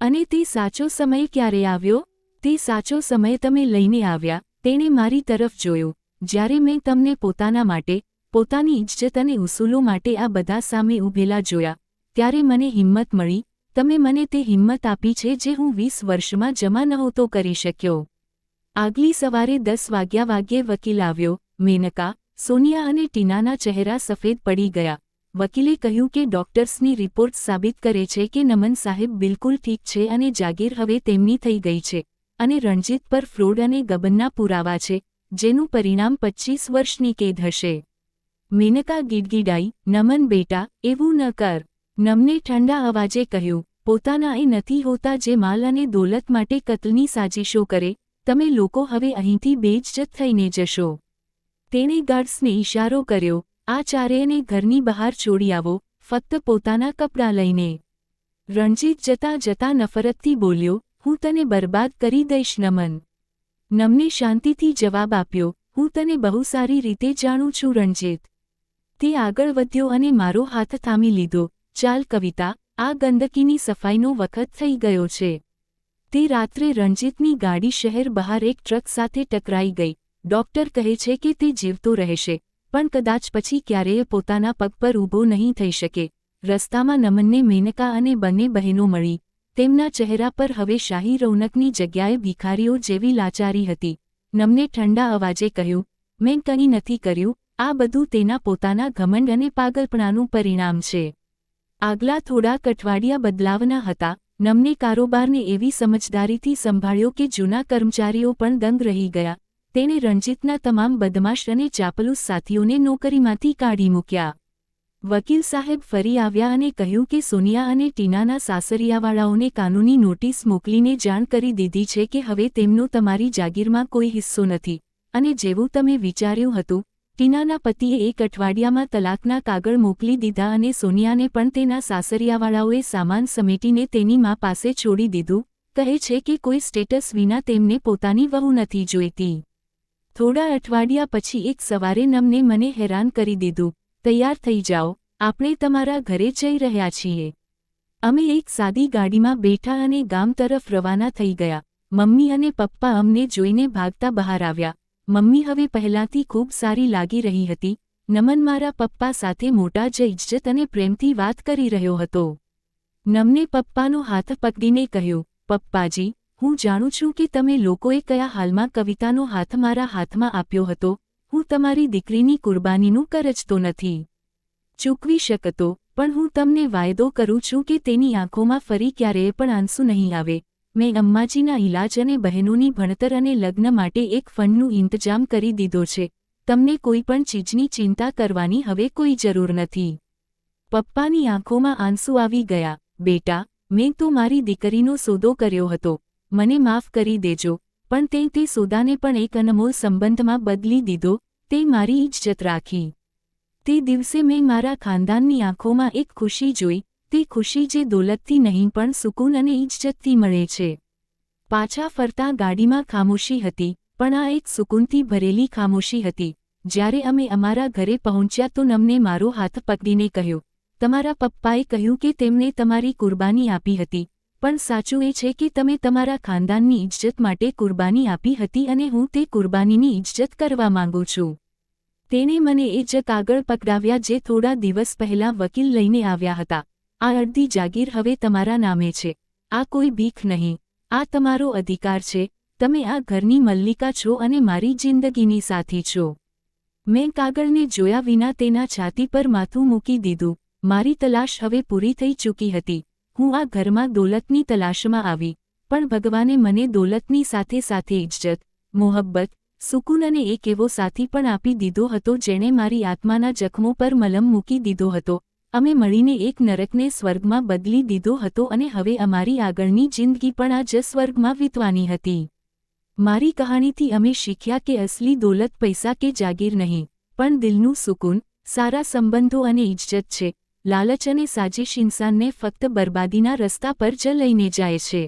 અને તે સાચો સમય ક્યારે આવ્યો? તે સાચો સમય તમે લઈને આવ્યા. તેણે મારી તરફ જોયું. જ્યારે મેં તમને પોતાના માટે, પોતાની ઇજ્જત અને ઉસૂલો માટે આ બધા સામે ઊભેલા જોયા, ત્યારે મને હિંમત મળી. તમે મને તે હિંમત આપી છે જે હું 20 વર્ષમાં જમા નહોતો કરી શક્યો. આગલી સવારે 10 વાગ્યે વકીલ આવ્યો. મેનકા, સોનિયા અને ટીનાના ચહેરા સફેદ પડી ગયા. વકીલે કહ્યું કે ડોક્ટર્સની રિપોર્ટ સાબિત કરે છે કે નમન સાહેબ બિલકુલ ઠીક છે અને જાગીર હવે તેમની થઈ ગઈ છે, અને રણજીત પર ફ્રોડ અને ગબનના પુરાવા છે, જેનું પરિણામ 25 વર્ષની કેદ હશે. મેનકા ગીડગીડાઈ, નમન બેટા, એવું ન કર. નમને ઠંડા અવાજે કહ્યું, પોતાના એ નથી હોતા જે માલ અને દોલત માટે કત્લની સાજિશો કરે. તમે લોકો હવે અહીંથી બેઇજ્જત થઈને જશો. તેણે ગાર્ડ્સને ઇશારો કર્યો, આ ચારેયને ઘરની બહાર છોડી આવો, ફક્ત પોતાના કપડાં લઈને. રણજીત જતાં જતાં નફરતથી બોલ્યો, હું તને બરબાદ કરી દઈશ નમન. નમને શાંતિથી જવાબ આપ્યો, હું તને બહુ સારી રીતે જાણું છું રણજીત. તે આગળ વધ્યો અને મારો હાથ થામી લીધો. ચાલ કવિતા, આ ગંદકીની સફાઈનો વખત થઈ ગયો છે. તે રાત્રે રણજીતની ગાડી શહેર બહાર એક ટ્રક સાથે ટકરાઈ ગઈ. ડોક્ટર કહે છે કે તે જીવતો રહેશે, પણ કદાચ પછી ક્યારેય પોતાના પગ પર ઊભો નહીં થઈ શકે. રસ્તામાં નમનને મેનકા અને બંને બહેનો મળી. તેમના ચહેરા પર હવે શાહી રૌનકની જગ્યાએ ભિખારીઓ જેવી લાચારી હતી. નમને ઠંડા અવાજે કહ્યું, મેં કંઈ નથી કર્યું, આ બધું તેના પોતાના ઘમંડ અને પાગલપણાનું પરિણામ છે. આગલા થોડાક અઠવાડિયા બદલાવના હતા. નમને કારોબારને એવી સમજદારીથી સંભાળ્યો કે જૂના કર્મચારીઓ પણ દંગ રહી ગયા. તેણે રણજીતના તમામ બદમાશ અને ચાપલુસ સાથીઓને નોકરીમાંથી કાઢી મૂક્યા. વકીલ સાહેબ ફરી આવ્યા અને કહ્યું કે સોનિયા અને ટીનાના સાસરિયાવાળાઓને કાનૂની નોટિસ મોકલીને જાણ કરી દીધી છે કે હવે તેમનો તમારી જાગીરમાં કોઈ હિસ્સો નથી, અને જેવું તમે વિચાર્યું હતું, ટીનાના પતિએ એક અઠવાડિયામાં તલાકના કાગળ મોકલી દીધા અને સોનિયાને પણ તેના સાસરિયાવાળાઓએ સામાન સમેટીને તેની મા પાસે છોડી દીધું. કહે છે કે કોઈ સ્ટેટસ વિના તેમને પોતાની વહુ નથી જોઈતી. થોડા અઠવાડિયા પછી એક સવારે નમને મને હેરાન કરી દીધું. તૈયાર થઈ જાઓ, આપણે તમારા ઘરે જઈ રહ્યા છીએ. અમે એક સાદી ગાડીમાં બેઠા અને ગામ તરફ રવાના થઈ ગયા. મમ્મી અને પપ્પા અમને જોઈને ભાગતા બહાર આવ્યા. મમ્મી હવે પહેલાંથી ખૂબ સારી લાગી રહી હતી. નમન મારા પપ્પા સાથે મોટા જ ઇજ્જત અને પ્રેમથી વાત કરી રહ્યો હતો. નમને પપ્પાનો હાથ પકડીને કહ્યું, પપ્પાજી, હું જાણું છું કે તમે લોકોએ કયા હાલમાં કવિતાનો હાથ મારા હાથમાં આપ્યો હતો. હું તમારી દીકરીની કુરબાનીનું કરજતો નથી ચૂકવી શકતો. પણ હું તમને વાયદો કરું છું કે તેની આંખોમાં ફરી ક્યારેય પણ આંસુ નહીં આવે. મેં અમ્માજીના ઈલાજ અને બહેનોની ભણતર અને લગ્ન માટે એક ફંડનું ઇંતજામ કરી દીધો છે. તમને કોઈ પણ ચીજની ચિંતા કરવાની હવે કોઈ જરૂર નથી. પપ્પાની આંખોમાં આંસુ આવી ગયા. બેટા, મેં તો મારી દીકરીનો સોદો કર્યો હતો. મને માફ કરી દેજો, પણ તે સોદાને પણ એક અનમોલ સંબંધમાં બદલી દીધો. તે મારી ઇજ્જત રાખી. તે દિવસે મેં મારા ખાનદાનની આંખોમાં એક ખુશી જોઈ, તે ખુશી જે દોલતથી નહીં પણ સુકૂન અને ઇજ્જતથી મળે છે. પાછા ફરતા ગાડીમાં ખામોશી હતી, પણ આ એક સુકૂનથી ભરેલી ખામોશી હતી. જ્યારે અમે અમારા ઘરે પહોંચ્યા તો નમને મારો હાથ પકડીને કહ્યું, તમારા પપ્પાએ કહ્યું કે તેમને તમારી કુરબાની આપી હતી, પણ સાચું એ છે કે તમે તમારા ખાનદાનની ઇજ્જત માટે કુરબાની આપી હતી અને હું તે કુરબાનીની ઇજ્જત કરવા માંગુ છું. તેણે મને એ જ કાગળ પકડાવ્યા જે થોડા દિવસ પહેલાં વકીલ લઈને આવ્યા હતા. આ અડધી જાગીર હવે તમારા નામે છે. આ કોઈ ભીખ નહીં, આ તમારો અધિકાર છે. તમે આ ઘરની મલ્લિકા છો અને મારી જિંદગીની સાથી છો. મેં કાગળને જોયા વિના તેના છાતી પર માથું મૂકી દીધું. મારી તલાશ હવે પૂરી થઈ ચૂકી હતી. હું આ ઘરમાં દોલતની તલાશમાં આવી, પણ ભગવાને મને દોલતની સાથે સાથે ઇજ્જત, મોહબ્બત, સુકૂન અને એક એવો સાથી પણ આપી દીધો હતો જેણે મારી આત્માના જખમો પર મલમ મૂકી દીધો હતો. અમે મળીને એક નરકને સ્વર્ગમાં બદલી દીધો હતો અને હવે અમારી આગળની જિંદગી પણ આ જ સ્વર્ગમાં વીતવાની હતી. મારી કહાણીથી અમે શીખ્યા કે અસલી દોલત પૈસા કે જાગીર નહીં, પણ દિલનું સુકૂન, સારા સંબંધો અને ઇજ્જત છે. લાલચ અને સાજિશ ઇન્સાનને ફક્ત બરબાદીના રસ્તા પર જ લઈને જાય છે.